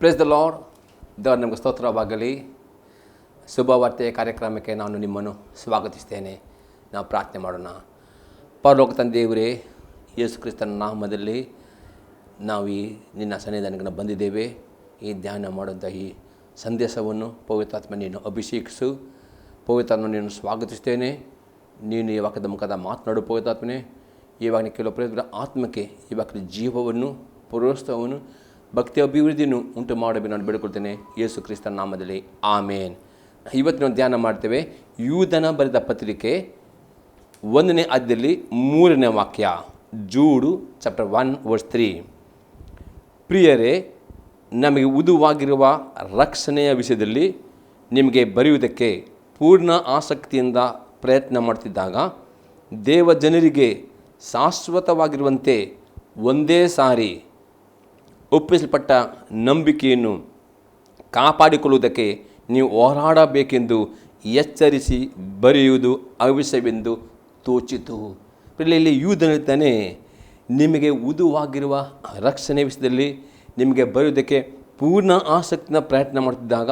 Praise the lord. ದೇವರ ನಮಗೆ ಸ್ತೋತ್ರವಾಗಲಿ. ಶುಭವಾರ್ತೆಯ ಕಾರ್ಯಕ್ರಮಕ್ಕೆ ನಾನು ನಿಮ್ಮನ್ನು ಸ್ವಾಗತಿಸ್ತೇನೆ. ನಾವು ಪ್ರಾರ್ಥನೆ ಮಾಡೋಣ. ಪರಲೋಕ ತಂದೆಯವರೇ, ಯೇಸು ಕ್ರಿಸ್ತನ ನಾಮದಲ್ಲಿ ನಾವು ನಿನ್ನ ಸನ್ನಿಧಾನಕ್ಕೆ ಬಂದಿದ್ದೇವೆ. ಈ ಧ್ಯಾನ ಮಾಡುವಂಥ ಈ ಸಂದೇಶವನ್ನು ಪವಿತ್ರಾತ್ಮ ನೀನು ಅಭಿಷೇಕಿಸು. ಪವಿತ್ರಾತ್ಮ ನೀನು ಸ್ವಾಗತಿಸ್ತೇನೆ. ನೀನು ಈ ವಾಕ್ಯದ ಮುಖದ ಮಾತನಾಡು ಪವಿತ್ರಾತ್ಮನೇ. ಇವಾಗ ಕೆಲವು ಪ್ರಯತ್ನ ಆತ್ಮಕ್ಕೆ ಇವಾಗ ಜೀವವನ್ನು, ಪ್ರೋತ್ಸಾಹವನ್ನು, ಭಕ್ತಿ ಅಭಿವೃದ್ಧಿಯನ್ನು ಉಂಟು ಮಾಡಬೇಕು ನಾನು ಬೇಡಿಕೊಳ್ತೇನೆ ಯೇಸು ಕ್ರಿಸ್ತನ ನಾಮದಲ್ಲಿ, ಆಮೇನ್. ಇವತ್ತು ನಾವು ಧ್ಯಾನ ಮಾಡ್ತೇವೆ ಯೂದನ ಬರೆದ ಪತ್ರಿಕೆ 1ನೇ ಅಧ್ಯಾಯದಲ್ಲಿ 3ನೇ ವಾಕ್ಯ, ಜೂಡ್ ಚಾಪ್ಟರ್ 1:3. ಪ್ರಿಯರೇ, ನಮಗೆ ಉದುವಾಗಿರುವ ರಕ್ಷಣೆಯ ವಿಷಯದಲ್ಲಿ ನಿಮಗೆ ಬರೆಯುವುದಕ್ಕೆ ಪೂರ್ಣ ಆಸಕ್ತಿಯಿಂದ ಪ್ರಯತ್ನ ಮಾಡ್ತಿದ್ದಾಗ ದೇವ ಜನರಿಗೆ ಶಾಶ್ವತವಾಗಿರುವಂತೆ ಒಂದೇ ಸಾರಿ ಒಪ್ಪಿಸಲ್ಪಟ್ಟ ನಂಬಿಕೆಯನ್ನು ಕಾಪಾಡಿಕೊಳ್ಳುವುದಕ್ಕೆ ನೀವು ಹೋರಾಡಬೇಕೆಂದು ಎಚ್ಚರಿಸಿ ಬರೆಯುವುದು ಅವಶ್ಯವೆಂದು ತೋಚಿತು. ಇಲ್ಲಿ ಯೂದನಿರ್ತಾನೆ, ನಿಮಗೆ ಉದುವಾಗಿರುವ ರಕ್ಷಣೆ ವಿಷಯದಲ್ಲಿ ನಿಮಗೆ ಬರೆಯುವುದಕ್ಕೆ ಪೂರ್ಣ ಆಸಕ್ತಿನ ಪ್ರಯತ್ನ ಮಾಡ್ತಿದ್ದಾಗ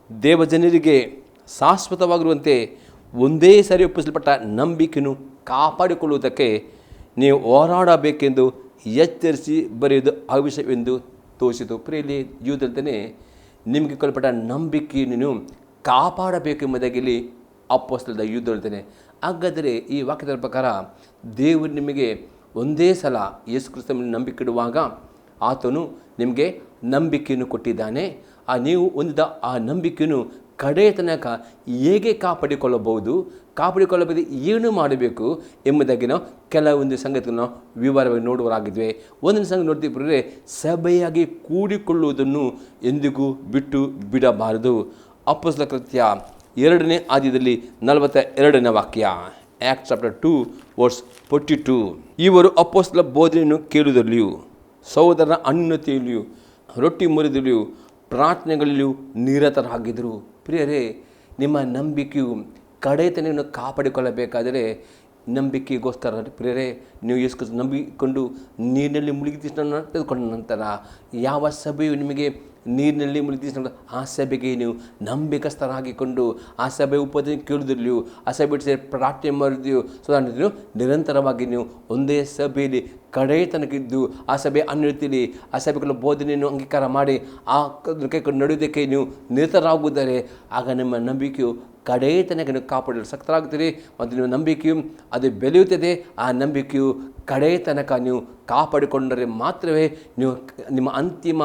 ದೇವಜನರಿಗೆ ಶಾಶ್ವತವಾಗಿರುವಂತೆ ಒಂದೇ ಸಾರಿ ಒಪ್ಪಿಸಲ್ಪಟ್ಟ ನಂಬಿಕೆಯನ್ನು ಕಾಪಾಡಿಕೊಳ್ಳುವುದಕ್ಕೆ ನೀವು ಹೋರಾಡಬೇಕೆಂದು ಎಚ್ಚರಿಸಿ ಬರೆಯುವುದು ಅವಶ್ಯವೆಂದು ತೋರಿಸಿತು. ಪ್ರಿಯಲ್ಲಿ ಯೂದಲ್ತಾನೆ, ನಿಮಗೆ ಕೊಡಲ್ಪಟ್ಟ ನಂಬಿಕೆಯನ್ನು ಕಾಪಾಡಬೇಕೆಂಬುದಾಗಿ ಇಲ್ಲಿ ಅಪೊಸ್ತಲದ ಯೂದಲ್ತಾನೆ. ಹಾಗಾದರೆ ಈ ವಾಕ್ಯದ ಪ್ರಕಾರ ದೇವರು ನಿಮಗೆ ಒಂದೇ ಸಲ ಯೇಸು ಕ್ರಿಸ್ತನಲ್ಲಿ ನಂಬಿಕೆ ಇಡುವಾಗ ಆತನು ನಿಮಗೆ ನಂಬಿಕೆಯನ್ನು ಕೊಟ್ಟಿದ್ದಾನೆ. ನೀವು ಹೊಂದಿದ ಆ ನಂಬಿಕೆಯನ್ನು ಕಡೆಯ ತನಕ ಹೇಗೆ ಕಾಪಾಡಿಕೊಳ್ಳಬಹುದು, ಕಾಪಾಡಿಕೊಳ್ಳಬಹುದು ಏನು ಮಾಡಬೇಕು ಎಂಬುದಾಗಿ ನಾವು ಕೆಲವೊಂದು ಸಂಗತಿಗಳನ್ನು ವಿವರವಾಗಿ ನೋಡುವರಾಗಿದ್ವಿ. ಒಂದೊಂದು ಸಂಗತಿ ನೋಡ್ತೀವಿ, ಸಭೆಯಾಗಿ ಕೂಡಿಕೊಳ್ಳುವುದನ್ನು ಎಂದಿಗೂ ಬಿಟ್ಟು ಬಿಡಬಾರದು. ಅಪೊಸ್ತಲ ಕೃತ್ಯ 2ನೇ ಅಧ್ಯಾಯದಲ್ಲಿ 42ನೇ ವಾಕ್ಯ, ಆಕ್ಟ್ ಚಾಪ್ಟರ್ 2:42. ಇವರು ಅಪೊಸ್ತಲ ಬೋಧನೆಯನ್ನು ಕೇಳುವುದರಲ್ಲಿಯೂ ಸಹೋದರರ ಅನ್ಯೋನ್ಯತೆಯಲ್ಲಿಯೂ ರೊಟ್ಟಿ ಮುರಿದಲ್ಲಿಯೂ ಪ್ರಾರ್ಥನೆಗಳಲ್ಲಿಯೂ ನಿರತರಾಗಿದ್ದರು. ಪ್ರಿಯರೇ, ನಿಮ್ಮ ನಂಬಿಕೆಯು ಕಡೆತನವನ್ನು ಕಾಪಾಡಿಕೊಳ್ಳಬೇಕಾದರೆ ನಂಬಿಕೆಗೋಸ್ಕರ ಪ್ರಿಯರೇ, ನೀವು ಯೇಸು ನಂಬಿಕೊಂಡು ನೀರಿನಲ್ಲಿ ಮುಳುಗಿ ತೆಗೆದುಕೊಂಡ ನಂತರ ಯಾವ ಸಭೆಯು ನಿಮಗೆ ನೀರಿನಲ್ಲಿ ಮುಳುಗಿ ಆ ಸಭೆಗೆ ನೀವು ನಂಬಿಕಸ್ಥರಾಗಿಕೊಂಡು ಆ ಸಭೆ ಉಪದೇಶ ಕೇಳುವುದರಲ್ಲಿಯೂ ಆ ಸಭೆ ಸೇರಿ ಪ್ರಾರ್ಥನೆ ಮಾಡಿದೆಯೋ ಸೊ ನಿರಂತರವಾಗಿ ನೀವು ಒಂದೇ ಸಭೆಯಲ್ಲಿ ಕಡೆಯ ತನಕಿದ್ದು ಆ ಸಭೆ ಅನ್ಯತೆಯಲ್ಲಿ ಆ ಸಭೆಗಳ ಬೋಧನೆಯನ್ನು ಅಂಗೀಕಾರ ಮಾಡಿ ಆ ಕೈಕೊಂಡು ನಡೆಯುವುದಕ್ಕೆ ನೀವು ನಿರತರಾಗುವುದರೆ ಆಗ ನಿಮ್ಮ ನಂಬಿಕೆಯು ಕಡೆಯ ತನಕ ನೀವು ಕಾಪಾಡಲು ಶಕ್ತರಾಗುತ್ತೀರಿ ಮತ್ತು ನಿಮ್ಮ ನಂಬಿಕೆಯು ಅದು ಬೆಳೆಯುತ್ತದೆ. ಆ ನಂಬಿಕೆಯು ಕಡೆಯ ತನಕ ನೀವು ಕಾಪಾಡಿಕೊಂಡರೆ ಮಾತ್ರವೇ ನೀವು ನಿಮ್ಮ ಅಂತಿಮ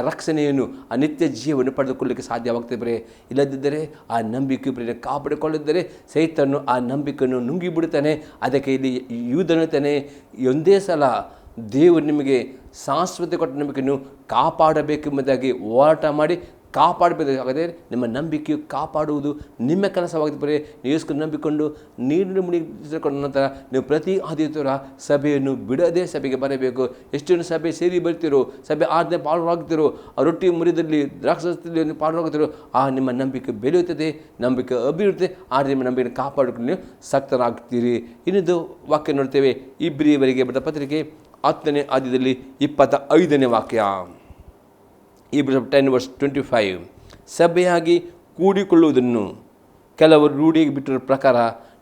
ರಕ್ಷಣೆಯನ್ನು ಆ ನಿತ್ಯ ಜೀವವನ್ನು ಪಡೆದುಕೊಳ್ಳಲಿಕ್ಕೆ ಸಾಧ್ಯವಾಗ್ತದೆ. ಇಲ್ಲದಿದ್ದರೆ ಆ ನಂಬಿಕೆಯು ಕಾಪಾಡಿಕೊಳ್ಳದಿದ್ದರೆ ಸೈತನು ಆ ನಂಬಿಕೆಯನ್ನು ನುಂಗಿಬಿಡುತ್ತಾನೆ. ಅದಕ್ಕೆ ಇಲ್ಲಿ ಯೂದನುತ್ತಾನೆ, ಒಂದೇ ಸಲ ದೇವರು ನಿಮಗೆ ಶಾಶ್ವತ ಕೊಟ್ಟ ನಂಬಿಕೆಯನ್ನು ಕಾಪಾಡಬೇಕೆಂಬುದಾಗಿ ಹೋರಾಟ ಮಾಡಿ ಕಾಪಾಡಬೇಕಾದರೆ ನಿಮ್ಮ ನಂಬಿಕೆಯು ಕಾಪಾಡುವುದು ನಿಮ್ಮ ಕೆಲಸವಾಗಿದೆ. ನೀವು ನಂಬಿಕೊಂಡು ನೀರಿನ ಮುಳುಗಿಸಿಕೊಂಡ ನಂತರ ನೀವು ಪ್ರತಿ ಆದಿತ್ಯವಾರ ಸಭೆಯನ್ನು ಬಿಡದೆ ಸಭೆಗೆ ಬರಬೇಕು. ಎಷ್ಟು ಸಭೆ ಸೇರಿ ಬರ್ತಿರೋ, ಸಭೆ ಆಜ್ಞೆ ಪಾಲ್ಗೊಳ್ತಿರೋ, ಆ ರೊಟ್ಟಿ ಮುರಿದಲ್ಲಿ ದ್ರಾಕ್ಷಾರಸದಲ್ಲಿ ಪಾಲ್ಗೊಳ್ತಿರೋ, ಆ ನಿಮ್ಮ ನಂಬಿಕೆ ಬೆಳೆಯುತ್ತದೆ, ನಂಬಿಕೆ ಅಭಿವೃದ್ಧಿ, ಆ ನಿಮ್ಮ ನಂಬಿಕೆ ಕಾಪಾಡಿಕೊಂಡು ನೀವು ಶಕ್ತರಾಗ್ತೀರಿ. ಇನ್ನೊಂದು ವಾಕ್ಯ ನೋಡ್ತೇವೆ, ಇಬ್ರಿಯವರಿಗೆ ಬರೆದ ಪತ್ರಿಕೆ 10ನೇ ಅಧ್ಯಾಯದಲ್ಲಿ 25ನೇ ವಾಕ್ಯ, Hebrews 10:25. ಸಭೆಯಾಗಿ ಕೂಡಿಕೊಳ್ಳುವುದನ್ನು ಕೆಲವರು ರೂಢಿಗೆ ಬಿಟ್ಟಿರೋ ಪ್ರಕಾರ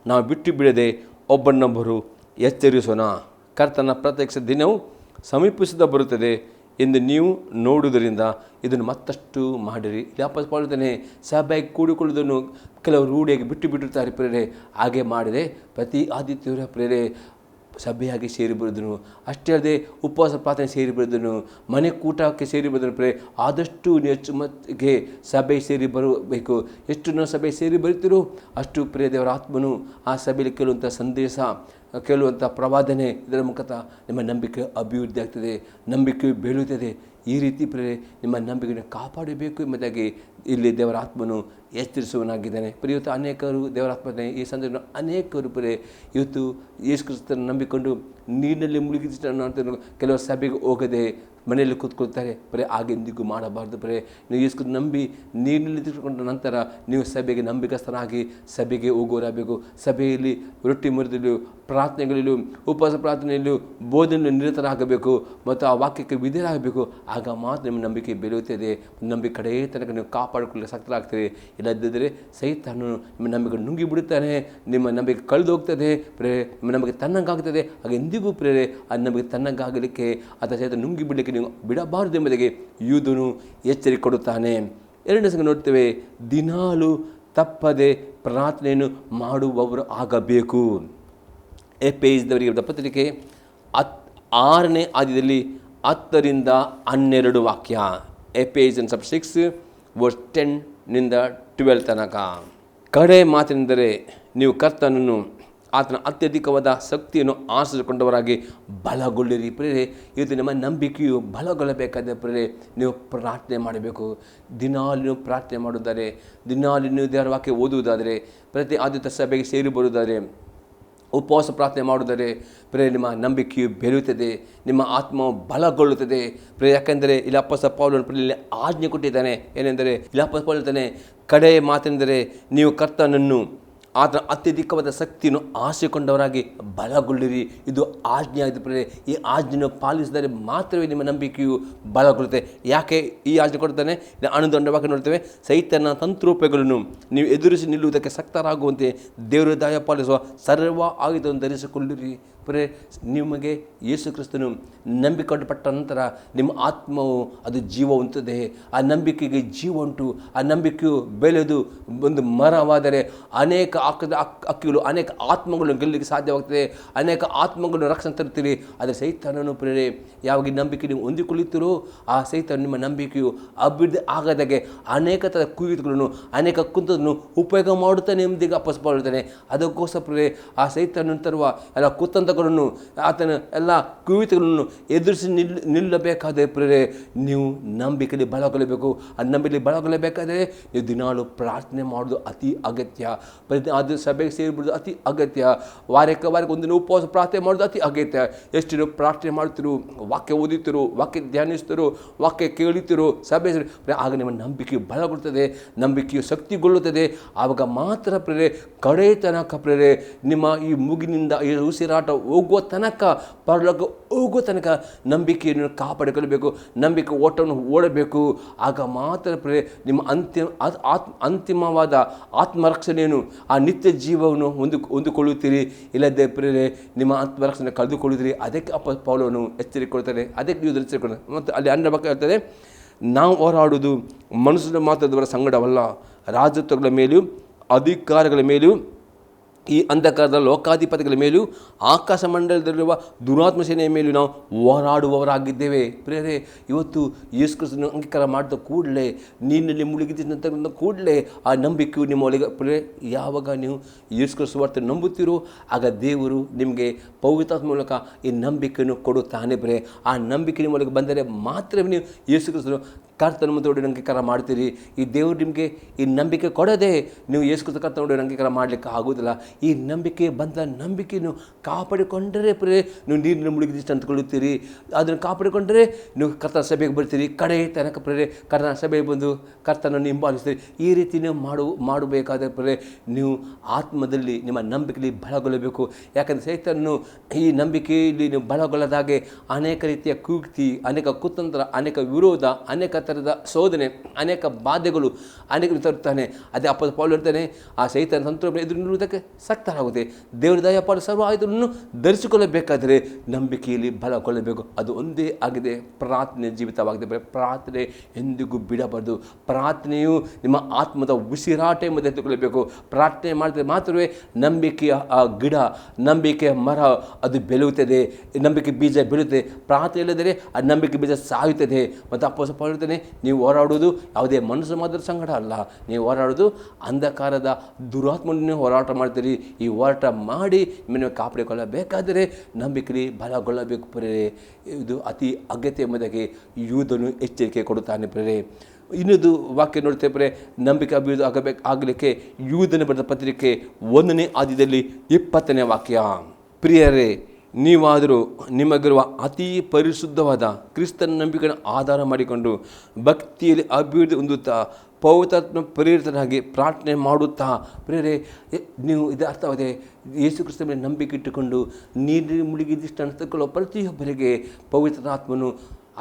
ನಾವು ಬಿಟ್ಟು ಬಿಡದೆ ಒಬ್ಬನೊಬ್ಬರು ಎಚ್ಚರಿಸೋಣ. ಕರ್ತನ ಪ್ರತ್ಯಕ್ಷ ದಿನವು ಸಮೀಪಿಸುತ್ತಾ ಬರುತ್ತದೆ ಎಂದು ನೀವು ನೋಡುವುದರಿಂದ ಇದನ್ನು ಮತ್ತಷ್ಟು ಮಾಡಿರಿ. ವ್ಯಾಪಾರನೇ ಸಭೆಯಾಗಿ ಕೂಡಿಕೊಳ್ಳುವುದನ್ನು ಕೆಲವರು ರೂಢಿಯಾಗಿ ಬಿಟ್ಟಿರ್ತಾರೆ ಪ್ರೇರೆ. ಹಾಗೆ ಮಾಡಿದೆ ಪ್ರತಿ ಆದಿತ್ಯವಾರ ಪ್ರೇರೆ ಸಭೆಯಾಗಿ ಸೇರಿ ಬರೋದನ್ನು, ಅಷ್ಟೇ ಅಲ್ಲದೆ ಉಪವಾಸ ಪ್ರಾರ್ಥನೆ ಸೇರಿ ಬರೋದನ್ನು, ಮನೆ ಕೂಟಕ್ಕೆ ಸೇರಿ ಬರೋದನ್ನು ಪ್ರೇರೆ ಆದಷ್ಟು ಹೆಚ್ಚು ಮಟ್ಟಿಗೆ ಸಭೆ ಸೇರಿ ಬರಬೇಕು. ಎಷ್ಟು ನಾವು ಸಭೆ ಸೇರಿ ಬರುತ್ತೀರೋ ಅಷ್ಟು ಪ್ರಿಯ ದೇವರ ಆತ್ಮನು ಆ ಸಭೆಯಲ್ಲಿ ಕೇಳುವಂಥ ಸಂದೇಶ, ಕೇಳುವಂಥ ಪ್ರವಾದನೆ, ಇದರ ಮುಖಾಂತರ ನಿಮ್ಮ ನಂಬಿಕೆ ಅಭಿವೃದ್ಧಿ ಆಗ್ತದೆ, ನಂಬಿಕೆ ಬೆಳೆಯುತ್ತದೆ. ಈ ರೀತಿ ಪ್ರಿಯರೇ ನಿಮ್ಮ ನಂಬಿಕೆಯನ್ನು ಕಾಪಾಡಬೇಕು ಎಂಬುದಾಗಿ ಇಲ್ಲಿ ದೇವರ ಆತ್ಮನು ಎಚ್ಚರಿಸುವನಾಗಿದ್ದಾನೆ. ಇವತ್ತು ಅನೇಕರು ದೇವರಾತ್ಮನೆ ಈ ಸಂದರ್ಭ ಅನೇಕರು ಇವತ್ತು ಯೇಸು ಕ್ರಿಸ್ತನ ನಂಬಿಕೊಂಡು ನೀರಿನಲ್ಲಿ ಮುಳುಗಿ ಕೆಲವು ಸಭೆಗೆ ಹೋಗದೆ ಮನೆಯಲ್ಲಿ ಕೂತ್ಕೊಳ್ತಾರೆ. ಹಾಗೆಂದಿಗೂ ಮಾಡಬಾರ್ದು. ನೀವು ಯೇಸು ನಂಬಿ ನೀರಿನಲ್ಲಿ ತಿಳ್ಕೊಂಡ ನಂತರ ನೀವು ಸಭೆಗೆ ನಂಬಿಕಸ್ಥರಾಗಿ ಸಭೆಗೆ ಹೋಗೋರಾಗಬೇಕು. ಸಭೆಯಲ್ಲಿ ರೊಟ್ಟಿ ಮುರಿದಲು ಪ್ರಾರ್ಥನೆಗಳಲ್ಲೂ ಉಪವಾಸ ಪ್ರಾರ್ಥನೆಯಲ್ಲೂ ಬೋಧನೆಯಲ್ಲೂ ನಿರತರಾಗಬೇಕು ಮತ್ತು ಆ ವಾಕ್ಯಕ್ಕೆ ವಿಧೇಯರಾಗಬೇಕು. ಆಗ ಮಾತ್ರ ನಿಮ್ಮ ನಂಬಿಕೆ ಬೆಳೆಯುತ್ತದೆ. ನಂಬಿಕೆ ಕಡೆ ತನಕ ನೀವು ಕಾಪಾಡಿಕೊಳ್ಳಲು ಶಕ್ತರಾಗ್ತದೆ. ಇಲ್ಲದಿದ್ದರೆ ಸೈತಾನನು ನಿಮ್ಮ ನಂಬಿಕೆ ನುಂಗಿ ಬಿಡುತ್ತಾನೆ, ನಿಮ್ಮ ನಂಬಿಕೆ ಕಳೆದು ಹೋಗ್ತದೆ ಪ್ರೇರೆ, ನಿಮ್ಮ ನಂಬಿಕೆ ತನ್ನಂಗಾಗ್ತದೆ. ಆಗ ಎಂದಿಗೂ ಪ್ರೇರೆ ಆ ನಂಬಿಕೆ ತನ್ನಂಗಾಗಲಿಕ್ಕೆ ಅಥವಾ ಸೈತಾನ ನುಂಗಿ ಬಿಡಲಿಕ್ಕೆ ನೀವು ಬಿಡಬಾರದು ಎಂಬುದಾಗಿ ಯೂದನು ಎಚ್ಚರಿಕೆ ಕೊಡುತ್ತಾನೆ. ಎರಡನೇ ಸಂಗ ನೋಡ್ತೇವೆ, ದಿನಾಲು ತಪ್ಪದೆ ಪ್ರಾರ್ಥನೆಯನ್ನು ಮಾಡುವವರು ಆಗಬೇಕು. ಎಫೆಸದವರಿಗೆ ಬರೆದ ಪತ್ರಿಕೆ 6ನೇ ಅಧ್ಯಾಯದಲ್ಲಿ 10ರಿಂದ 12 ವಾಕ್ಯ. ಎಫೆಸಿಯನ್ಸ್ 6:10-12 ತನಕ. ಕಡೆ ಮಾತಿನೆಂದರೆ ನೀವು ಕರ್ತನನ್ನು ಆತನ ಅತ್ಯಧಿಕವಾದ ಶಕ್ತಿಯನ್ನು ಆರಿಸಿಕೊಂಡವರಾಗಿ ಬಲಗೊಳ್ಳಿರಿ. ಪ್ರೇರೆ, ಇದು ನಿಮ್ಮ ನಂಬಿಕೆಯು ಬಲಗೊಳ್ಳಬೇಕಾದ ಪ್ರೇರೆ ನೀವು ಪ್ರಾರ್ಥನೆ ಮಾಡಬೇಕು. ದಿನಾಲು ಪ್ರಾರ್ಥನೆ ಮಾಡುವುದಾದರೆ, ದಿನಾಲು ನೀವು ದೇವರ ವಾಕ್ಯ ಓದುವುದಾದರೆ, ಪ್ರತಿ ಆದ್ಯತ ಸಭೆಗೆ ಸೇರಿ ಬರುವುದಾದರೆ, ಉಪವಾಸ ಪ್ರಾರ್ಥನೆ ಮಾಡುವುದಾದರೆ ಪ್ರೇರೆ ನಿಮ್ಮ ನಂಬಿಕೆಯು ಬೆಳೆಯುತ್ತದೆ, ನಿಮ್ಮ ಆತ್ಮವು ಬಲಗೊಳ್ಳುತ್ತದೆ. ಪ್ರೇರೆ, ಯಾಕೆಂದರೆ ಇಲ್ಲಿ ಅಪೊಸ್ತಲ ಪೌಲನು ಆಜ್ಞೆ ಕೊಟ್ಟಿದ್ದಾನೆ. ಏನೆಂದರೆ ಇಲ್ಲಿ ಅಪೊಸ್ತಲ ಪೌಲನು ಹೇಳ್ತಾನೆ, ಕಡೆ ಮಾತೆಂದರೆ ನೀವು ಕರ್ತನನ್ನು ಆತನ ಅತ್ಯಧಿಕವಾದ ಶಕ್ತಿಯನ್ನು ಆರಿಸಿಕೊಂಡವರಾಗಿ ಬಲಗೊಳ್ಳಿರಿ. ಇದು ಆಜ್ಞೆ ಆಗಿದೆ ಪ್ರೇರೆ. ಈ ಆಜ್ಞೆಯನ್ನು ಪಾಲಿಸಿದರೆ ಮಾತ್ರವೇ ನಿಮ್ಮ ನಂಬಿಕೆಯು ಬಲಗೊಳ್ಳುತ್ತೆ. ಯಾಕೆ ಈ ಆಜ್ಞೆ ಕೊಡ್ತಾನೆ? ಅನುದಂಡವಾಗಿ ನೋಡ್ತೇವೆ, ಸೈತನ ತಂತ್ರೋಪಾಯಗಳನ್ನು ನೀವು ಎದುರಿಸಿ ನಿಲ್ಲುವುದಕ್ಕೆ ಶಕ್ತರಾಗುವಂತೆ ದೇವರ ದಯ ಪಾಲಿಸುವ ಸರ್ವ ಆಯುಧವನ್ನು ಧರಿಸಿಕೊಳ್ಳಿರಿ. ಪ್ರೇರೆ, ನಿಮಗೆ ಯೇಸು ಕ್ರಿಸ್ತನು ನಂಬಿಕೊಂಡುಪಟ್ಟ ನಂತರ ನಿಮ್ಮ ಆತ್ಮವು ಅದು ಜೀವ ಹೊಂದುತ್ತದೆ. ಆ ನಂಬಿಕೆಗೆ ಜೀವ ಉಂಟು. ಆ ನಂಬಿಕೆಯು ಬೆಳೆದು ಒಂದು ಮರವಾದರೆ ಅನೇಕ ಹಕ್ಕಿಗಳು, ಅನೇಕ ಆತ್ಮಗಳನ್ನು ಗೆಲ್ಲಲಿಕ್ಕೆ ಸಾಧ್ಯವಾಗ್ತದೆ. ಅನೇಕ ಆತ್ಮಗಳನ್ನು ರಕ್ಷಣೆ ತರುತ್ತೀರಿ. ಆದರೆ ಸೈತಾನನು ಪ್ರೇರೆ ಯಾವಾಗ ನಂಬಿಕೆ ನೀವು ಹೊಂದಿಕೊಳ್ಳುತ್ತೀರೋ ಆ ಸೈತಾನ ನಿಮ್ಮ ನಂಬಿಕೆಯು ಅಭಿವೃದ್ಧಿ ಆಗದಾಗೆ ಅನೇಕ ಥರ ಕುಯುತಗಳನ್ನು, ಅನೇಕ ಕುಂತವನ್ನು ಉಪಯೋಗ ಮಾಡುತ್ತಾನೆ ಎಂಬುದಿಗೆ ಅಪಸ್ಪಾಡುತ್ತಾನೆ. ಅದಕ್ಕೋಸ್ಕರ ಪ್ರೇರೆ ಆ ಸೈತಾನನ್ನು ತರುವ ಎಲ್ಲ ಕುತಂತ್ರಗಳನ್ನು, ಆತನ ಎಲ್ಲ ಕುಯುತಗಳನ್ನು ಎದುರಿಸಿ ನಿಲ್ಲಬೇಕಾದರೆ ಪ್ರೇರೆ ನೀವು ನಂಬಿಕೆಯಲ್ಲಿ ಬಲಗೊಳ್ಳಬೇಕು. ಆ ನಂಬಿಕೆಯಲ್ಲಿ ಬಲಗೊಳ್ಳಬೇಕಾದರೆ ನೀವು ದಿನಾಲು ಪ್ರಾರ್ಥನೆ ಮಾಡೋದು ಅತಿ ಅಗತ್ಯ. ಅದು ಸಭೆಗೆ ಸೇರಿಬಿಡೋದು ಅತಿ ಅಗತ್ಯ. ವಾರಕ್ಕೆ ಒಂದಿನ ಉಪವಾಸ ಪ್ರಾರ್ಥನೆ ಮಾಡೋದು ಅತಿ ಅಗತ್ಯ. ಎಷ್ಟು ನೀವು ಪ್ರಾರ್ಥನೆ ಮಾಡ್ತಿರು, ವಾಕ್ಯ ಓದುತ್ತಿರು, ವಾಕ್ಯ ಧ್ಯಾನಿಸ್ತಿರು, ವಾಕ್ಯ ಕೇಳುತ್ತಿರು, ಸಭೆ ಆಗ ನಿಮ್ಮ ನಂಬಿಕೆಯು ಬಲಗೊಳ್ಳುತ್ತದೆ, ನಂಬಿಕೆಯು ಶಕ್ತಿಗೊಳ್ಳುತ್ತದೆ. ಆವಾಗ ಮಾತ್ರ ಪ್ರೇರೆ ಕಡೆ ತನಕ ಪ್ರೇರೆ ನಿಮ್ಮ ಈ ಮುಗಿನಿಂದ ಈ ಉಸಿರಾಟ ಹೋಗುವ ತನಕ, ಪರಲೋಕ ಹೋಗುವ ತನಕ ನಂಬಿಕೆಯನ್ನು ಕಾಪಾಡಿಕೊಳ್ಳಬೇಕು, ನಂಬಿಕೆ ಓಟವನ್ನು ಓಡಬೇಕು. ಆಗ ಮಾತ್ರ ಪ್ರೇರೆ ನಿಮ್ಮ ಅಂತಿಮವಾದ ಆತ್ಮರಕ್ಷಣೆಯನ್ನು, ಆ ನಿತ್ಯ ಜೀವವನ್ನು ಹೊಂದಿಕೊಳ್ಳುತ್ತೀರಿ. ಇಲ್ಲದೆ ಪ್ರೇರೆ ನಿಮ್ಮ ಆತ್ಮರಕ್ಷಣೆ ಕಳೆದುಕೊಳ್ಳುತ್ತೀರಿ. ಅದಕ್ಕೆ ಪೌಲನು ಎಚ್ಚರಿಕೆ ಕೊಡ್ತಾರೆ, ಅದಕ್ಕೆ ನೀವು ಎಚ್ಚರಿಕೆ. ಮತ್ತು ಅಲ್ಲಿ ಅನ್ನ ಬಗ್ಗೆ ಹೇಳ್ತಾರೆ, ನಾವು ಹೋರಾಡುವುದು ಮನುಷ್ಯನ ಮಾತ್ರದವರ ಸಂಗಡವಲ್ಲ, ರಾಜತ್ವಗಳ ಮೇಲೂ ಅಧಿಕಾರಗಳ ಮೇಲೂ ಈ ಅಂಧಕಾರದ ಲೋಕಾಧಿಪತಿಗಳ ಮೇಲೂ ಆಕಾಶ ಮಂಡಲದಲ್ಲಿರುವ ದುರಾತ್ಮ ಸೇನೆಯ ಮೇಲೂ ನಾವು ಹೋರಾಡುವವರಾಗಿದ್ದೇವೆ. ಪ್ರೇರೆ, ಇವತ್ತು ಯೇಸು ಕ್ರಿಸ್ತನ ಅಂಗೀಕಾರ ಮಾಡಿದ ಕೂಡಲೇ, ನೀನಲ್ಲಿ ಮುಳುಗಿದ ಕೂಡಲೇ ಆ ನಂಬಿಕೆಯು ನಿಮ್ಮ ಒಳಗೆ ಪ್ರೇರೆ ಯಾವಾಗ ನೀವು ಯೇಸು ಕ್ರಿಸ್ತ ಸುವಾರ್ತೆ ನಂಬುತ್ತೀರೋ ಆಗ ದೇವರು ನಿಮಗೆ ಪವಿತ್ರಾತ್ಮ ಮೂಲಕ ಈ ನಂಬಿಕೆಯನ್ನು ಕೊಡುತ್ತಾನೆ. ಪ್ರೇರೆ, ಆ ನಂಬಿಕೆ ನಿಮ್ಮ ಒಳಗೆ ಬಂದರೆ ಮಾತ್ರವೇ ನೀವು ಯೇಸು ಕ್ರಿಸ್ತನು ಕರ್ತನ ಮುಂದೆ ಅಂಗೀಕಾರ ಮಾಡ್ತೀರಿ. ಈ ದೇವರು ನಿಮಗೆ ಈ ನಂಬಿಕೆ ಕೊಡದೆ ನೀವು ಯೇಸು ಕ್ರಿಸ್ತ ಕರ್ತನ ಅಂಗೀಕಾರ ಮಾಡಲಿಕ್ಕೆ ಆಗೋದಿಲ್ಲ. ಈ ನಂಬಿಕೆ ಬಂದ ನಂಬಿಕೆಯನ್ನು ಕಾಪಾಡಿಕೊಂಡರೆ ಪ್ರೇರೆ ನೀವು ನೀರಿನ ಮುಳುಗಿದಿಷ್ಟು ಅಂದ್ಕೊಳ್ಳುತ್ತೀರಿ. ಅದನ್ನು ಕಾಪಾಡಿಕೊಂಡರೆ ನೀವು ಕರ್ತನ ಸಭೆಗೆ ಬರ್ತೀರಿ. ಕಡೆ ತನಕ ಪ್ರೇರೆ ಕರ್ತನ ಸಭೆಗೆ ಬಂದು ಕರ್ತನನ್ನು ಹಿಂಬಾಲಿಸ್ತೀರಿ. ಈ ರೀತಿ ನೀವು ಮಾಡಬೇಕಾದ ಪ್ರೇರೆ ನೀವು ಆತ್ಮದಲ್ಲಿ ನಿಮ್ಮ ನಂಬಿಕೆಯಲ್ಲಿ ಬಲಗೊಳ್ಳಬೇಕು. ಯಾಕಂದರೆ ಸೈತಾನನು ಈ ನಂಬಿಕೆಯಲ್ಲಿ ನೀವು ಬಲಗೊಳ್ಳದಾಗೆ ಅನೇಕ ರೀತಿಯ ಕುಯುಕ್ತಿ, ಅನೇಕ ಕುತಂತ್ರ, ಅನೇಕ ವಿರೋಧ, ಅನೇಕ ಥರದ ಶೋಧನೆ, ಅನೇಕ ಬಾಧೆಗಳು ಅನೇಕ ತರುತ್ತಾನೆ. ಅದೇ ಅಪೊಸ್ತಲ ಪೌಲನು ಹೇಳ್ತಾನೆ, ಆ ಸೈತಾನ ತಂತ್ರ ಎದುರು ನಿಲ್ಲುವುದಕ್ಕೆ ಶಕ್ತರಾಗುತ್ತೆ. ದೇವರ ದಯಪಾಲು ಸರ್ವ ಆಯುಧಗಳನ್ನು ಧರಿಸಿಕೊಳ್ಳಬೇಕಾದರೆ ನಂಬಿಕೆಯಲ್ಲಿ ಬಲಗೊಳ್ಳಬೇಕು. ಅದು ಒಂದೇ ಆಗಿದೆ, ಪ್ರಾರ್ಥನೆ ಜೀವಿತವಾಗಿದೆ. ಪ್ರಾರ್ಥನೆ ಎಂದಿಗೂ ಬಿಡಬಾರ್ದು. ಪ್ರಾರ್ಥನೆಯು ನಿಮ್ಮ ಆತ್ಮದ ಉಸಿರಾಟ ಎಂಬುದು ಎತ್ತುಕೊಳ್ಳಬೇಕು. ಪ್ರಾರ್ಥನೆ ಮಾಡಿದರೆ ಮಾತ್ರವೇ ನಂಬಿಕೆಯ ಆ ಗಿಡ, ನಂಬಿಕೆಯ ಮರ ಅದು ಬೆಳೆಯುತ್ತದೆ, ನಂಬಿಕೆ ಬೀಜ ಬೆಳೆಯುತ್ತದೆ. ಪ್ರಾರ್ಥನೆ ಇಲ್ಲದರೆ ಆ ನಂಬಿಕೆ ಬೀಜ ಸಾಯುತ್ತದೆ. ಮತ್ತು ಅಪೊಸ್ತಲ ಪೌಲನು ಹೇಳ್ತಾನೆ, ನೀವು ಹೋರಾಡುವುದು ಯಾವುದೇ ಮನುಷ್ಯ ಮಾತ್ರ ಸಂಗಡ ಅಲ್ಲ, ನೀವು ಹೋರಾಡುವುದು ಅಂಧಕಾರದ ದುರಾತ್ಮನ ಹೋರಾಟ ಮಾಡ್ತೀರಿ. ಈ ಹೋರಾಟ ಮಾಡಿ ನಿಮ್ಮನ್ನು ಕಾಪಾಡಿಕೊಳ್ಳಬೇಕಾದರೆ ನಂಬಿಕೆಯಲ್ಲಿ ಬಲಗೊಳ್ಳಬೇಕು ಪ್ರೇರೆ. ಇದು ಅತಿ ಅಗತ್ಯ ಎಂಬುದಾಗಿ ಯೂದನು ಎಚ್ಚರಿಕೆ ಕೊಡುತ್ತಾನೆ ಪ್ರೇರೆ. ಇನ್ನೊಂದು ವಾಕ್ಯ ನೋಡ್ತೇವೆ ಪ್ರೇರೆ, ನಂಬಿಕೆ ಅಭಿವೃದ್ಧಿ ಆಗಲಿಕ್ಕೆ ಯೂದನ ಬರೆದ ಪತ್ರಿಕೆ 1ನೇ ಅಧ್ಯಾಯದಲ್ಲಿ 20ನೇ ವಾಕ್ಯ. ಪ್ರಿಯರೇ, ನೀವಾದರೂ ನಿಮಗಿರುವ ಅತಿ ಪರಿಶುದ್ಧವಾದ ಕ್ರಿಸ್ತನ ನಂಬಿಕೆಯನ್ನು ಆಧಾರ ಮಾಡಿಕೊಂಡು ಭಕ್ತಿಯಲ್ಲಿ ಅಭಿವೃದ್ಧಿ ಹೊಂದುತ್ತಾ ಪವಿತ್ರಾತ್ಮ ಪ್ರೇರಿತರಾಗಿ ಪ್ರಾರ್ಥನೆ ಮಾಡುತ್ತಾ ಪ್ರೇರೆ ನೀವು ಇದು ಅರ್ಥವಾಗಿದೆ. ಯೇಸು ಕ್ರಿಸ್ತ ಮೇಲೆ ನಂಬಿಕೆ ಇಟ್ಟುಕೊಂಡು ನೀರು ಮುಳುಗಿದಿಷ್ಟು ಅರ್ಥಕೊಳ್ಳೋ ಪ್ರತಿಯೊಬ್ಬರಿಗೆ ಪವಿತ್ರಾತ್ಮನು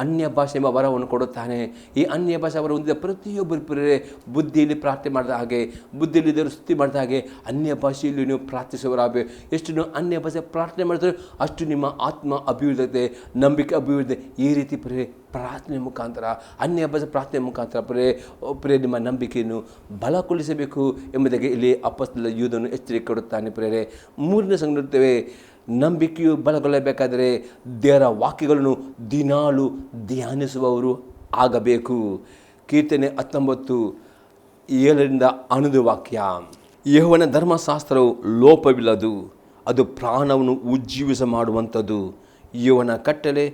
ಅನ್ಯ ಭಾಷೆ ಎಂಬ ವರವನ್ನು ಕೊಡುತ್ತಾನೆ. ಈ ಅನ್ಯ ಭಾಷೆ ವರ ಹೊಂದಿದ ಪ್ರತಿಯೊಬ್ಬರು ಪ್ರೇರೆ ಬುದ್ಧಿಯಲ್ಲಿ ಪ್ರಾರ್ಥನೆ ಮಾಡಿದ ಹಾಗೆ, ಬುದ್ಧಿಯಲ್ಲಿ ದೇವರು ಸ್ತುತಿ ಮಾಡಿದ ಹಾಗೆ ಅನ್ಯ ಭಾಷೆಯಲ್ಲಿ ನೀವು ಪ್ರಾರ್ಥಿಸುವರಾಗಬೇಕು. ಎಷ್ಟು ನೀವು ಅನ್ಯ ಭಾಷೆ ಪ್ರಾರ್ಥನೆ ಮಾಡಿದ್ರೆ ಅಷ್ಟು ನಿಮ್ಮ ಆತ್ಮ ಅಭಿವೃದ್ಧಿ, ನಂಬಿಕೆ ಅಭಿವೃದ್ಧಿ. ಈ ರೀತಿ ಪ್ರೇರೆ ಪ್ರಾರ್ಥನೆ ಮುಖಾಂತರ, ಅನ್ಯ ಭಾಷೆ ಪ್ರಾರ್ಥನೆ ಮುಖಾಂತರ ಪ್ರೇರೆ ನಿಮ್ಮ ನಂಬಿಕೆಯನ್ನು ಬಲಗೊಳಿಸಬೇಕು ಎಂಬುದಾಗಿ ಇಲ್ಲಿ ಅಪೊಸ್ತಲ ಯೂದನು ಎಚ್ಚರಿಕೆ ಕೊಡುತ್ತಾನೆ. ಪ್ರೇರೆ ಮೂರನೇ ಸಂಗತಿ ನೋಡ್ತೇವೆ, ನಂಬಿಕೆಯು ಬಲಗೊಳ್ಳಬೇಕಾದರೆ ದೇವರ ವಾಕ್ಯಗಳನ್ನು ದಿನಾಲು ಧ್ಯಾನಿಸುವವರು ಆಗಬೇಕು. ಕೀರ್ತನೆ 19:7 ವಾಕ್ಯ, ಯೆಹೋವನ ಧರ್ಮಶಾಸ್ತ್ರವು ಲೋಪವಿಲ್ಲದು, ಅದು ಪ್ರಾಣವನ್ನು ಉಜ್ಜೀವಿಸ ಮಾಡುವಂಥದ್ದು, ಯೆಹೋವನ ಕಟ್ಟಳೆ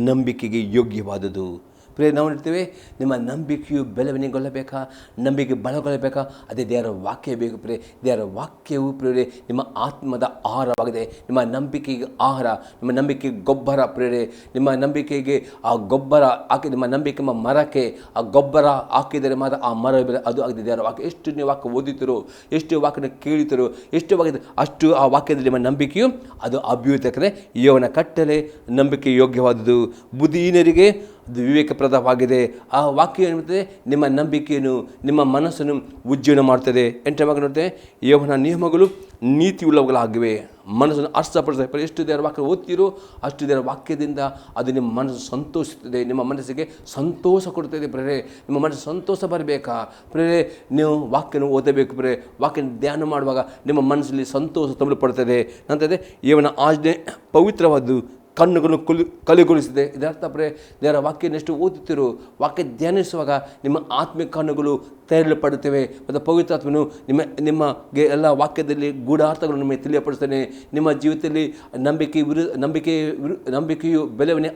ನಂಬಿಕೆಗೆ ಯೋಗ್ಯವಾದುದು. ಪ್ರಿಯ ನಾವು ಹೇಳ್ತೇವೆ, ನಿಮ್ಮ ನಂಬಿಕೆಯು ಬೆಳವಣಿಗೆಗೊಳ್ಳಬೇಕಾ, ನಂಬಿಕೆ ಬಲಗೊಳ್ಳಬೇಕಾ, ಅದೇ ದೇವರ ವಾಕ್ಯ ಬೇಕು. ಪ್ರಿಯ ದೇವರ ವಾಕ್ಯವು ಪ್ರೇರೆ ನಿಮ್ಮ ಆತ್ಮದ ಆಹಾರವಾಗಿದೆ. ನಿಮ್ಮ ನಂಬಿಕೆಗೆ ಆಹಾರ, ನಿಮ್ಮ ನಂಬಿಕೆಗೆ ಗೊಬ್ಬರ. ಪ್ರೇರೆ ನಿಮ್ಮ ನಂಬಿಕೆಗೆ ಆ ಗೊಬ್ಬರ ಹಾಕಿ, ನಿಮ್ಮ ನಂಬಿಕೆ ಮರಕ್ಕೆ ಆ ಗೊಬ್ಬರ ಹಾಕಿದರೆ ಮಾತ್ರ ಆ ಮರ ಬೆಲೆ, ಅದು ಆಗಿದೆ ದೇವರ ವಾಕ್ಯ. ಎಷ್ಟು ನೀವು ವಾಕ್ಯ ಓದುತ್ತೀರೋ, ಎಷ್ಟು ವಾಕ್ಯನ ಕೇಳುತ್ತೀರೋ, ಎಷ್ಟು ವಾಕ್ಯ ಅಷ್ಟು ಆ ವಾಕ್ಯದಲ್ಲಿ ನಿಮ್ಮ ನಂಬಿಕೆಯು ಅದು ಅಭಿವೃದ್ಧಿ. ಯೆಹೋವನ ಕಟ್ಟಳೆ ನಂಬಿಕೆ ಯೋಗ್ಯವಾದುದು, ಬುದ್ಧಿಹೀನರಿಗೆ ಅದು ವಿವೇಕಪ್ರದವಾಗಿದೆ. ಆ ವಾಕ್ಯ ಏನುತ್ತದೆ, ನಿಮ್ಮ ನಂಬಿಕೆಯನ್ನು, ನಿಮ್ಮ ಮನಸ್ಸನ್ನು ಉಜ್ಜೀವನ ಮಾಡ್ತದೆ. 8ನೇ ವಾಕ್ಯ ನೋಡ್ತೇವೆ, ಯೆಹೋವನ ನಿಯಮಗಳು ನೀತಿಯುಳ್ಳವುಗಳಾಗಿವೆ, ಮನಸ್ಸನ್ನು ಹರ್ಷಪಡಿಸ್ತದೆ. ಎಷ್ಟು ದೇವರ ವಾಕ್ಯ ಓದ್ತೀರೋ ಅಷ್ಟು ದೇವರ ವಾಕ್ಯದಿಂದ ಅದು ನಿಮ್ಮ ಮನಸ್ಸು ಸಂತೋಷಿಸುತ್ತದೆ, ನಿಮ್ಮ ಮನಸ್ಸಿಗೆ ಸಂತೋಷ ಕೊಡ್ತದೆ. ಪ್ರೇರೆ ನಿಮ್ಮ ಮನಸ್ಸು ಸಂತೋಷ ಬರಬೇಕಾ, ಪ್ರೇರೆ ನೀವು ವಾಕ್ಯನ ಓದಬೇಕು. ಪ್ರೇರೆ ವಾಕ್ಯನ ಧ್ಯಾನ ಮಾಡುವಾಗ ನಿಮ್ಮ ಮನಸ್ಸಲ್ಲಿ ಸಂತೋಷ ತುಂಬಲ್ಪಡ್ತದೆ. ನಂತರ ಯೆಹೋವನ ಆಜ್ಞೆ ಪವಿತ್ರವಾದ್ದು, ಕಣ್ಣುಗಳನ್ನು ಕಲಿಗೊಳಿಸಿದೆ. ಇದರ್ಥ ಪ್ರೇರೆ ದೇವರ ವಾಕ್ಯನಷ್ಟು ಓದುತ್ತೀರೋ, ವಾಕ್ಯ ಧ್ಯಾನಿಸುವಾಗ ನಿಮ್ಮ ಆತ್ಮಿಕ ಕಣ್ಣುಗಳು ತೆರಳಲ್ಪಡುತ್ತವೆ. ಮತ್ತು ಪವಿತ್ರಾತ್ಮನು ನಿಮಗೆ ಎಲ್ಲ ವಾಕ್ಯದಲ್ಲಿ ಗೂಢಾರ್ಥಗಳನ್ನು ನಿಮಗೆ ತಿಳಿಯಪಡಿಸ್ತಾನೆ. ನಿಮ್ಮ ಜೀವಿತದಲ್ಲಿ ನಂಬಿಕೆಯು ಬೆಳವಣಿಗೆ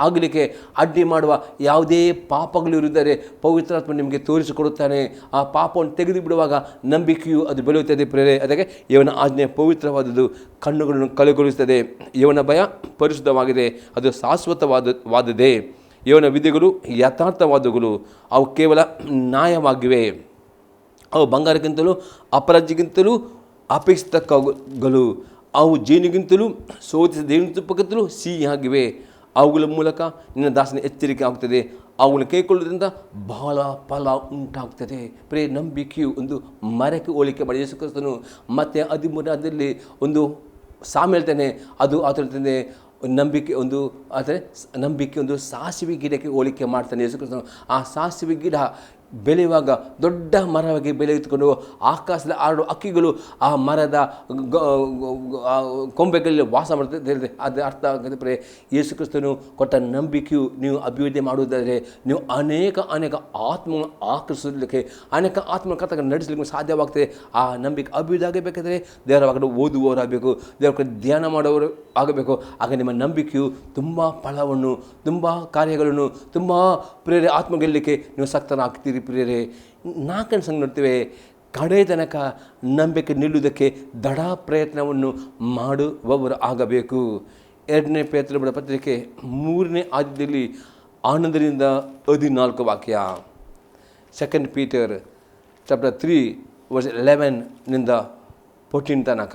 ಆಗಲಿಕ್ಕೆ ಅಡ್ಡಿ ಮಾಡುವ ಯಾವುದೇ ಪಾಪಗಳು ಇರುತ್ತಾರೆ, ಪವಿತ್ರಾತ್ಮ ನಿಮಗೆ ತೋರಿಸಿಕೊಡುತ್ತಾನೆ. ಆ ಪಾಪವನ್ನು ತೆಗೆದು ಬಿಡುವಾಗ ನಂಬಿಕೆಯು ಅದು ಬೆಳೆಯುತ್ತದೆ. ಪ್ರೇರೆ ಅದಕ್ಕೆ ಯೆಹೋವನ ಆಜ್ಞೆ ಪವಿತ್ರವಾದದ್ದು, ಕಣ್ಣುಗಳನ್ನು ಕಲಿಗೊಳಿಸುತ್ತದೆ. ಯೆಹೋವನ ಭಯ ಪರಿಶುದ್ಧವಾಗಿದೆ, ಅದು ಶಾಶ್ವತವಾದದ್ದೇ. ಯೆಹೋವನ ವಿಧಿಗಳು ಯಥಾರ್ಥವಾದಗಳು, ಅವು ಕೇವಲ ನ್ಯಾಯವಾಗಿವೆ. ಅವು ಬಂಗಾರಕ್ಕಿಂತಲೂ ಅಪರಾಜಿಗಿಂತಲೂ ಅಪೇಕ್ಷಿತಗಳು, ಅವು ಜೇನಿಗಿಂತಲೂ ಶೋಧಿಸಿದ ಜೇನುತುಪ್ಪಕ್ಕಿಂತಲೂ ಸಿಹಿಯಾಗಿವೆ. ಅವುಗಳ ಮೂಲಕ ನಿನ್ನ ದಾಸನ ಎಚ್ಚರಿಕೆ ಆಗ್ತದೆ, ಅವುಗಳನ್ನು ಕೈಕೊಳ್ಳೋದ್ರಿಂದ ಬಹಳ ಫಲ ಉಂಟಾಗ್ತದೆ. ನಂಬಿಕೆಯು ಒಂದು ಮರಕ್ಕೆ ಹೋಲಿಕೆ ಮಾಡಿ ಯೇಸು ಕ್ರಿಸ್ತನು ಮತ್ತೆ 13ರಲ್ಲಿ ಒಂದು ಸಾಮ್ಯ ಹೇಳ್ತಾನೆ. ಅದು ಆತನೇ ನಂಬಿಕೆ ಒಂದು ಸಾಸಿವೆ ಗಿಡಕ್ಕೆ ಹೋಲಿಕೆ ಮಾಡ್ತಾನೆ ಯೇಸು ಕ್ರಿಸ್ತನು. ಆ ಸಾಸಿವೆ ಗಿಡ ಬೆಳೆಯುವಾಗ ದೊಡ್ಡ ಮರವಾಗಿ ಬೆಳೆಯುತ್ಕೊಂಡು ಆಕಾಶದ ಆಡುವ ಹಕ್ಕಿಗಳು ಆ ಮರದ ಕೊಂಬೆಗಳಲ್ಲಿ ವಾಸ ಮಾಡ್ತದೆ. ಅದು ಅರ್ಥ ಆಗುತ್ತೆ. ಪ್ರಿಯ ಯೇಸು ಕ್ರಿಸ್ತನು ಕೊಟ್ಟ ನಂಬಿಕೆಯು ನೀವು ಅಭಿವೃದ್ಧಿ ಮಾಡುವುದಾದರೆ ನೀವು ಅನೇಕ ಆತ್ಮ ಆಕರ್ಷಿಸಲಿಕ್ಕೆ, ಅನೇಕ ಆತ್ಮ ಕರ್ತಕ ನಡೆಸಲಿಕ್ಕೆ ಸಾಧ್ಯವಾಗ್ತದೆ. ಆ ನಂಬಿಕೆ ಅಭಿವೃದ್ಧಿ ಆಗಬೇಕಾದರೆ ದೇವರ ವಾಕ್ಯ ಓದುವವರಾಗಬೇಕು, ದೇವರ ಧ್ಯಾನ ಮಾಡುವವರು ಆಗಬೇಕು. ಆಗ ನಿಮ್ಮ ನಂಬಿಕೆಯು ತುಂಬ ಫಲವನ್ನು, ತುಂಬ ಕಾರ್ಯಗಳನ್ನು, ತುಂಬ ಪ್ರೇರೆ ಆತ್ಮಗೆಲ್ಲಕ್ಕೆ ನೀವು ಸಕ್ತನಾಗ್ತೀರಿ. ಪ್ರಿಯರೇ 4ನೇ ಸಂಗತಿ ನೋಡ್ತೇವೆ, ಕಡೆ ತನಕ ನಂಬಿಕೆ ನಿಲ್ಲುವುದಕ್ಕೆ ದೃಢ ಪ್ರಯತ್ನವನ್ನು ಮಾಡುವವರು ಆಗಬೇಕು. 2ನೇ ಪೇತ್ರನ ಪತ್ರಿಕೆ 3ನೇ ಅಧ್ಯಾಯದಲ್ಲಿ 11-14 ವಾಕ್ಯ. 2 Peter chapter 3:11-14 ತನಕ.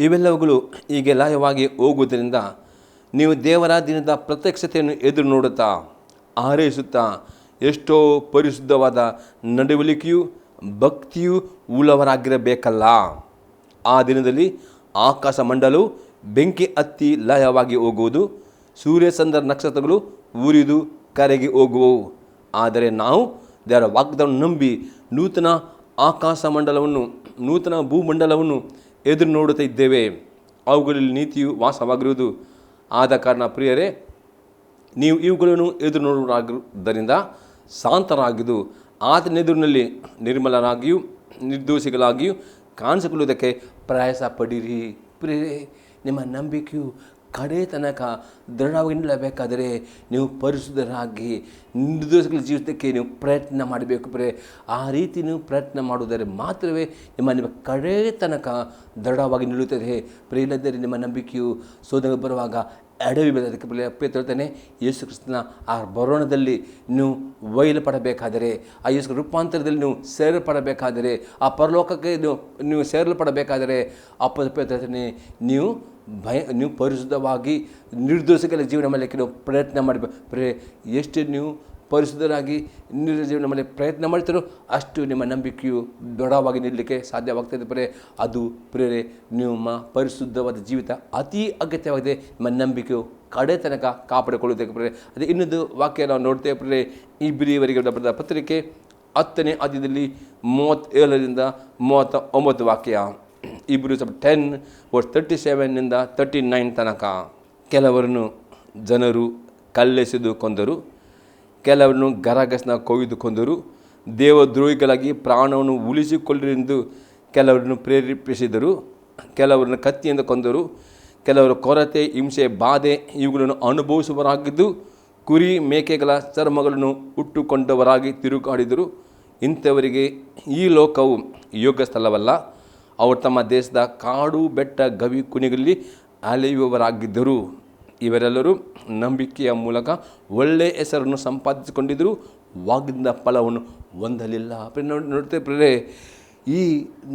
ಇವೆಲ್ಲವುಗಳು ಹೀಗೆ ಲಯವಾಗಿ ಹೋಗುವುದರಿಂದ ನೀವು ದೇವರ ದಿನದ ಪ್ರತ್ಯಕ್ಷತೆಯನ್ನು ಎದುರು ನೋಡುತ್ತಾ ಹಾರೈಸುತ್ತಾ ಎಷ್ಟೋ ಪರಿಶುದ್ಧವಾದ ನಡವಳಿಕೆಯು ಭಕ್ತಿಯು ಉಳ್ಳವರಾಗಿರಬೇಕಲ್ಲ. ಆ ದಿನದಲ್ಲಿ ಆಕಾಶ ಮಂಡಲವು ಬೆಂಕಿ ಹತ್ತಿ ಲಯವಾಗಿ ಹೋಗುವುದು, ಸೂರ್ಯಚಂದ್ರ ನಕ್ಷತ್ರಗಳು ಉರಿದು ಕರಗಿ ಹೋಗುವವು. ಆದರೆ ನಾವು ದೇವರ ವಾಗ್ದಾನವನ್ನು ನಂಬಿ ನೂತನ ಆಕಾಶ ಮಂಡಲವನ್ನು, ನೂತನ ಭೂಮಂಡಲವನ್ನು ಎದುರು ನೋಡುತ್ತಾ ಇದ್ದೇವೆ. ಅವುಗಳಲ್ಲಿ ನೀತಿಯು ವಾಸವಾಗಿರುವುದು. ಆದ ಕಾರಣ ಪ್ರಿಯರೇ, ನೀವು ಇವುಗಳನ್ನು ಎದುರು ನೋಡುವುದರಿಂದ ಶಾಂತರಾಗಿದ್ದು ಆತನೆದುರಿನಲ್ಲಿ ನಿರ್ಮಲರಾಗಿಯೂ ನಿರ್ದೋಷಿಗಳಾಗಿಯೂ ಕಾಣಿಸಿಕೊಳ್ಳುವುದಕ್ಕೆ ಪ್ರಯಾಸ ಪಡಿರಿ. ಪ್ರಿಯರೇ, ನಿಮ್ಮ ನಂಬಿಕೆಯು ಕಡೆ ತನಕ ದೃಢವಾಗಿ ನಿಲ್ಲಬೇಕಾದರೆ ನೀವು ಪರಿಶುದ್ಧರಾಗಿ ನಿರ್ದೋಷಗಳ ಜೀವಿತಕ್ಕೆ ನೀವು ಪ್ರಯತ್ನ ಮಾಡಬೇಕು. ಆ ರೀತಿ ನೀವು ಪ್ರಯತ್ನ ಮಾಡುವುದರೆ ಮಾತ್ರವೇ ನಿಮ್ಮ ಕಡೆ ತನಕ ದೃಢವಾಗಿ ನಿಲ್ಲುತ್ತದೆ. ಇಲ್ಲದಿದ್ದರೆ ನಿಮ್ಮ ನಂಬಿಕೆಯು ಸೋದನೆ ಬರುವಾಗ ಎಡವಿ ಅದಕ್ಕೆ ಪೇತ್ರ ಹೇಳ್ತಾನೆ, ಯೇಸು ಕ್ರಿಸ್ತನ ಆ ಬರೋಣದಲ್ಲಿ ನೀವು ಒಯ್ಯಲ್ಪಡಬೇಕಾದರೆ, ಆ ಯೇಸು ರೂಪಾಂತರದಲ್ಲಿ ನೀವು ಸೇರಲ್ಪಡಬೇಕಾದರೆ, ಆ ಪರಲೋಕಕ್ಕೆ ನೀವು ಸೇರಲ್ಪಡಬೇಕಾದರೆ ಪೇತ್ರ ಹೇಳ್ತಾನೆ, ನೀವು ಪರಿಶುದ್ಧವಾಗಿ ನಿರ್ದೋಷಗಳ ಜೀವನ ಮಾಡಲಿಕ್ಕೆ ನೀವು ಪ್ರಯತ್ನ ಮಾಡಬೇಕು. ಎಷ್ಟು ನೀವು ಪರಿಶುದ್ಧರಾಗಿ ಜೀವನ ಮೇಲೆ ಪ್ರಯತ್ನ ಮಾಡ್ತಾರೋ ಅಷ್ಟು ನಿಮ್ಮ ನಂಬಿಕೆಯು ದೃಢವಾಗಿ ನಿಲ್ಲಲಿಕ್ಕೆ ಸಾಧ್ಯವಾಗ್ತದೆ. ಅದು ಪ್ರೇರೆ ನಿಮ್ಮ ಪರಿಶುದ್ಧವಾದ ಜೀವಿತ ಅತಿ ಅಗತ್ಯವಾಗಿದೆ. ನಿಮ್ಮ ನಂಬಿಕೆಯು ಕಡೆ ತನಕ ಕಾಪಾಡಿಕೊಳ್ಳುವುದಕ್ಕೆ ಅದೇ ಇನ್ನೊಂದು ವಾಕ್ಯ ನಾವು ನೋಡ್ತೇವೆ ಪ್ರೇರೆ. ಇಬ್ರಿಯವರಿಗೆ ಬರೆದ ಪತ್ರಿಕೆ 10ನೇ ಅಧ್ಯಾಯದಲ್ಲಿ 37ರಿಂದ 39 ವಾಕ್ಯ. ಇಬ್ರು 10:37 39 ತನಕ. ಕೆಲವರನ್ನು ಜನರು ಕಲ್ಲೆಸೆದು ಕೊಂದರು, ಕೆಲವರನ್ನು ಗರಗಸನ ಕೊಯ್ದು ಕೊಂದರು, ದೇವದ್ರೋಹಿಗಳಾಗಿ ಪ್ರಾಣವನ್ನು ಉಳಿಸಿಕೊಳ್ಳರೆಂದು ಕೆಲವರನ್ನು ಪ್ರೇರೇಪಿಸಿದರು, ಕೆಲವರನ್ನು ಕತ್ತಿಯಿಂದ ಕೊಂದರು, ಕೆಲವರು ಕೊರತೆ, ಹಿಂಸೆ, ಬಾಧೆ ಇವುಗಳನ್ನು ಅನುಭವಿಸುವವರಾಗಿದ್ದು ಕುರಿ ಮೇಕೆಗಳ ಚರ್ಮಗಳನ್ನು ಉಟ್ಟುಕೊಂಡವರಾಗಿ ತಿರುಗಾಡಿದರು. ಇಂಥವರಿಗೆ ಈ ಲೋಕವು ಯೋಗ್ಯ ಸ್ಥಳವಲ್ಲ. ಅವರು ತಮ್ಮ ದೇಶದ ಕಾಡು ಬೆಟ್ಟ ಗವಿ ಕುಣಿಗಳಲ್ಲಿ ಅಲೆಯುವವರಾಗಿದ್ದರು. ಇವರೆಲ್ಲರೂ ನಂಬಿಕೆಯ ಮೂಲಕ ಒಳ್ಳೆಯ ಹೆಸರನ್ನು ಸಂಪಾದಿಸಿಕೊಂಡಿದ್ದರು, ವಾಗ್ದಾನದ ಫಲವನ್ನು ಹೊಂದಲಿಲ್ಲ. ನೋಡ್ತೇವೆ ಪ್ರೇರೆ, ಈ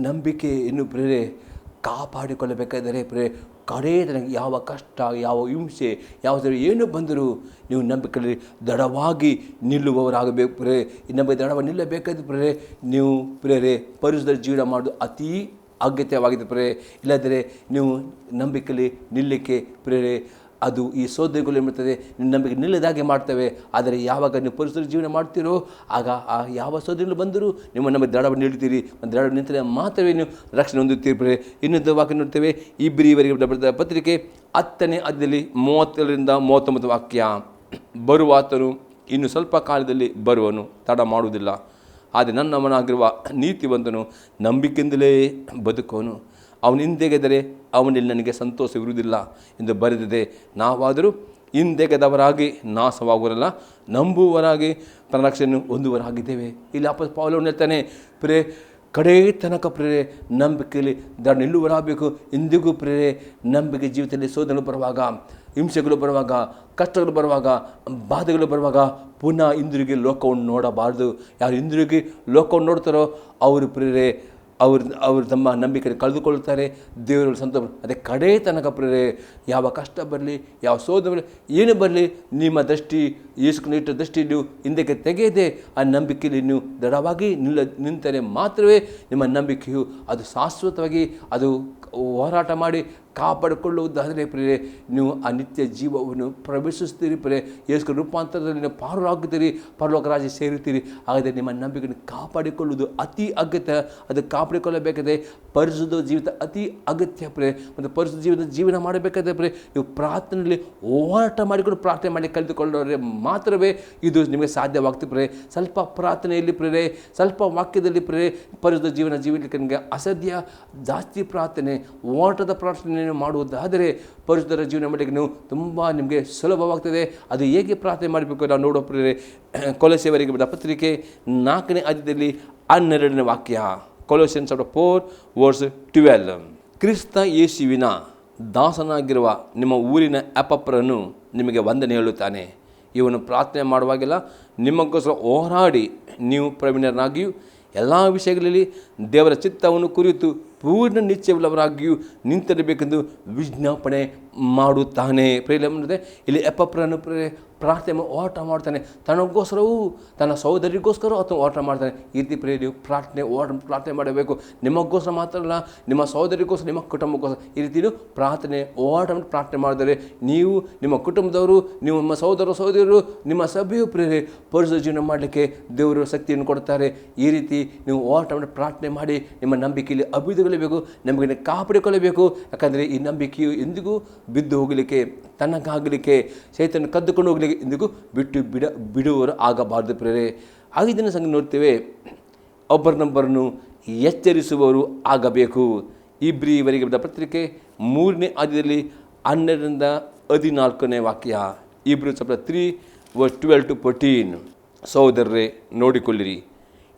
ನಂಬಿಕೆಯನ್ನು ಪ್ರೇರೆ ಕಾಪಾಡಿಕೊಳ್ಳಬೇಕಾದರೆ ಕಡೇ ತನಕ ಯಾವ ಕಷ್ಟ, ಯಾವ ಹಿಂಸೆ, ಯಾವ ಏನು ಬಂದರೂ ನೀವು ನಂಬಿಕೆಯಲ್ಲಿ ದೃಢವಾಗಿ ನಿಲ್ಲುವವರಾಗಬೇಕು ಪ್ರೇರೆ. ಈ ನಂಬಿಕೆ ದೃಢವಾಗಿ ನಿಲ್ಲಬೇಕಾದ್ರೆ ನೀವು ಪ್ರೇರೆ ಪರಿಶುದ್ಧ ಜೀವನ ಮಾಡೋದು ಅತೀ ಅಗತ್ಯವಾಗಿದೆ ಪ್ರೇರೆ. ಇಲ್ಲದರೆ ನೀವು ನಂಬಿಕೆಯಲ್ಲಿ ನಿಲ್ಲಕ್ಕೆ ಪ್ರೇರೆ ಅದು ಈ ಸೋದರಿಗಳು ಏನ್ಮಾಡ್ತದೆ, ನಿಮ್ಮ ನಂಬಿಕೆ ನಿಲ್ಲದಾಗೆ ಮಾಡ್ತವೆ. ಆದರೆ ಯಾವಾಗ ನೀವು ಪರಿಸರ ಜೀವನ ಮಾಡ್ತೀರೋ ಆಗ ಆ ಯಾವ ಸೋದರಿಗಳು ಬಂದರೂ ನಿಮ್ಮ ನಂಬಿಕೆ ದೃಢವಾಗಿ ನಿಲ್ತೀರಿ. ದೃಢ ನಿಂತರೆ ಮಾತ್ರವೇ ನೀವು ರಕ್ಷಣೆ ಹೊಂದುತ್ತೀರಿ. ಇನ್ನೊಂದು ವಾಕ್ಯ ನೋಡ್ತೇವೆ, ಇಬ್ರಿಯವರಿಗೆ ಬರೆದ ಪತ್ರಿಕೆ 10ನೇ ಅಧ್ಯಾಯದಲ್ಲಿ 37ರಿಂದ 39 ವಾಕ್ಯ. ಬರುವಾತನು ಇನ್ನು ಸ್ವಲ್ಪ ಕಾಲದಲ್ಲಿ ಬರುವನು, ತಡ ಮಾಡುವುದಿಲ್ಲ. ಆದರೆ ನನ್ನವನಾಗಿರುವ ನೀತಿವಂತನು ನಂಬಿಕೆಯಿಂದಲೇ ಬದುಕೋನು. ಅವನು ಹಿಂದೆಗೆದರೆ ಅವನಲ್ಲಿ ನನಗೆ ಸಂತೋಷವಿರುವುದಿಲ್ಲ ಎಂದು ಬರೆದಿದೆ. ನಾವಾದರೂ ಹಿಂದೆಗೆದವರಾಗಿ ನಾಶವಾಗುವರಲ್ಲ, ನಂಬುವವರಾಗಿ ರಕ್ಷಣೆಯನ್ನು ಹೊಂದುವರಾಗಿದ್ದೇವೆ. ಇಲ್ಲಿ ಪೌಲನು ಹೇಳ್ತಾನೆ, ಕಡೇ ತನಕ ನಂಬಿಕೆಯಲ್ಲಿ ನಿಲ್ಲುವರಾಗಬೇಕು. ಇಂದಿಗೂ ನಂಬಿಕೆ ಜೀವಿತದಲ್ಲಿ ಸೋದನೆಗಳು ಬರುವಾಗ, ಹಿಂಸೆಗಳು ಬರುವಾಗ, ಕಷ್ಟಗಳು ಬರುವಾಗ, ಬಾಧೆಗಳು ಬರುವಾಗ ಪುನಃ ಹಿಂದಿರುಗಿ ಲೋಕವನ್ನು ನೋಡಬಾರ್ದು. ಯಾರು ಹಿಂದಿರುಗಿ ಲೋಕವನ್ನು ನೋಡ್ತಾರೋ ಅವರು ತಮ್ಮ ನಂಬಿಕೆಯನ್ನು ಕಳೆದುಕೊಳ್ಳುತ್ತಾರೆ. ದೇವರ ಸಂತೋಷ. ಅದೇ ಕಡೇ ತನಕ ಯಾವ ಕಷ್ಟ ಬರಲಿ, ಯಾವ ಸೋದ ಬರಲಿ, ಏನು ಬರಲಿ, ನಿಮ್ಮ ದೃಷ್ಟಿ ಯೇಸು ಇಟ್ಟ ದೃಷ್ಟಿ ನೀವು ಹಿಂದಕ್ಕೆ ತೆಗೆಯದೆ ಆ ನಂಬಿಕೆಯಲ್ಲಿ ನೀವು ದೃಢವಾಗಿ ನಿಂತರೆ ಮಾತ್ರವೇ ನಿಮ್ಮ ನಂಬಿಕೆಯು ಅದು ಶಾಶ್ವತವಾಗಿ ಅದು ಹೋರಾಟ ಮಾಡಿ ಕಾಪಾಡಿಕೊಳ್ಳುವುದಾದರೆ ನೀವು ಆ ನಿತ್ಯ ಜೀವವನ್ನು ಪ್ರವೇಶಿಸ್ತೀರಿ. ಯೇಸು ರೂಪಾಂತರದಲ್ಲಿ ನೀವು ಪಾರಾಗುತ್ತೀರಿ, ಪರಲೋಕ ರಾಜ್ಯ ಸೇರುತ್ತೀರಿ. ಹಾಗಾದರೆ ನಿಮ್ಮ ನಂಬಿಕೆಯನ್ನು ಕಾಪಾಡಿಕೊಳ್ಳುವುದು ಅತಿ ಅಗತ್ಯ. ಅದು ಕಾಪಾಡಿಕೊಳ್ಳಬೇಕಾದ್ರೆ ಪರಿಶುದ್ಧ ಜೀವಿತ ಅತಿ ಅಗತ್ಯ ಮತ್ತು ಪರಿಶುದ್ಧ ಜೀವನ ಮಾಡಬೇಕಾದ್ರೆ ನೀವು ಪ್ರಾರ್ಥನೆಯಲ್ಲಿ ಹೋರಾಟ ಮಾಡಿಕೊಂಡು ಪ್ರಾರ್ಥನೆ ಮಾಡಿ ಕಲಿತುಕೊಳ್ಳೋರೆ ಮಾತ್ರವೇ ಇದು ನಿಮಗೆ ಸಾಧ್ಯವಾಗ್ತದೆ. ಸ್ವಲ್ಪ ಪ್ರಾರ್ಥನೆಯಲ್ಲಿ ಸ್ವಲ್ಪ ವಾಕ್ಯದಲ್ಲಿ ಪರಿಶುದ್ಧ ಜೀವನಕ್ಕೆ ನಿಮಗೆ ಅಸಾಧ್ಯ. ಜಾಸ್ತಿ ಪ್ರಾರ್ಥನೆ, ಹೋರಾಟದ ಪ್ರಾರ್ಥನೆ ಮಾಡುವುದಾದರೆ ಪರಿಶುದ್ಧರ ಜೀವನ ಮಾಡಲಿಕ್ಕೆ ನೀವು ತುಂಬ ನಿಮಗೆ ಸುಲಭವಾಗ್ತದೆ. ಅದು ಹೇಗೆ ಪ್ರಾರ್ಥನೆ ಮಾಡಬೇಕು ನಾವು ನೋಡೋ ಕೊಲೊಸ್ಸೆಯವರಿಗೆ ಬರೆದ ಪತ್ರಿಕೆ 4ನೇ ಅಧ್ಯಾಯದಲ್ಲಿ 12ನೇ ವಾಕ್ಯ. ಕೊಲೊಸ್ಸಿಯನ್ಸ್ 4:12. ಕ್ರಿಸ್ತ ಯೇಸುವಿನ ದಾಸನಾಗಿರುವ ನಿಮ್ಮ ಊರಿನ ಎಪಫ್ರನು ನಿಮಗೆ ವಂದನೆ ಹೇಳುತ್ತಾನೆ. ಇವನು ಪ್ರಾರ್ಥನೆ ಮಾಡುವಾಗೆಲ್ಲ ನಿಮಗೋಸ್ಕರ ಹೋರಾಡಿ ನೀವು ಪ್ರವೀಣರಾಗಿಯೂ ಎಲ್ಲ ವಿಷಯಗಳಲ್ಲಿ ದೇವರ ಚಿತ್ತವನ್ನು ಕುರಿತು ಪೂರ್ಣ ನಿಶ್ಚಯವುಳ್ಳವರಾಗಿಯೂ ನಿಂತಿರಬೇಕೆಂದು ವಿಜ್ಞಾಪನೆ ಮಾಡುತ್ತಾನೆ. ಇಲ್ಲಿ ಎಪಫ್ರನು ಪ್ರಾರ್ಥನೆ ಹೋರಾಟ ಮಾಡ್ತಾನೆ. ತನಗೋಸ್ಕರವೂ ತನ್ನ ಸಹೋದರಿಗೋಸ್ಕರ ಅಥವಾ ಹೋರಾಟ ಮಾಡ್ತಾನೆ. ಈ ರೀತಿ ನೀವು ಪ್ರಾರ್ಥನೆ ಮಾಡಬೇಕು. ನಿಮಗೋಸ್ಕರ ಮಾತ್ರ ಅಲ್ಲ, ನಿಮ್ಮ ಸಹೋದರಿಗೋಸ್ಕರ, ನಿಮ್ಮ ಕುಟುಂಬಕ್ಕೋಸ್ಕರ. ಈ ರೀತಿ ಹೋರಾಟ ಪ್ರಾರ್ಥನೆ ಮಾಡಿದರೆ ನೀವು, ನಿಮ್ಮ ಕುಟುಂಬದವರು, ನಿಮ್ಮ ಸಹೋದರರು, ನಿಮ್ಮ ಸಭೆಯು ಪರಿಶುದ್ಧ ಜೀವನ ಮಾಡಲಿಕ್ಕೆ ದೇವರು ಶಕ್ತಿಯನ್ನು ಕೊಡ್ತಾರೆ. ಈ ರೀತಿ ನೀವು ಹೋರಾಟ ಪ್ರಾರ್ಥನೆ ಮಾಡಿ ನಿಮ್ಮ ನಂಬಿಕೆಯಲ್ಲಿ ಅಭಿವೃದ್ಧಿಗೊಳ್ಳಬೇಕು, ನಂಬಿಕೆಯನ್ನು ಕಾಪಾಡಿಕೊಳ್ಳಬೇಕು. ಯಾಕಂದರೆ ಈ ನಂಬಿಕೆಯು ಎಂದಿಗೂ ಬಿದ್ದು ಹೋಗಲಿಕ್ಕೆ, ತನಗಾಗಲಿಕ್ಕೆ, ಸೈತಾನನ ಕದ್ದುಕೊಂಡು ಹೋಗಲಿಕ್ಕೆ ಎಂದಿಗೂ ಬಿಡುವರು ಆಗಬಾರ್ದು. ಆಗಿದ್ದನ್ನು ಸಂಗ ನೋಡ್ತೇವೆ, ಒಬ್ಬರನ್ನೊಬ್ಬರನ್ನು ಎಚ್ಚರಿಸುವವರು ಆಗಬೇಕು. ಇಬ್ರಿಯವರಿಗೆ ಬರೆದ ಪತ್ರಿಕೆ 3ನೇ ಅಧ್ಯಾಯದಲ್ಲಿ 12ರಿಂದ 14ನೇ ವಾಕ್ಯ. ಇಬ್ರು 3:12-14. ಸಹೋದರರೇ, ನೋಡಿಕೊಳ್ಳಿರಿ,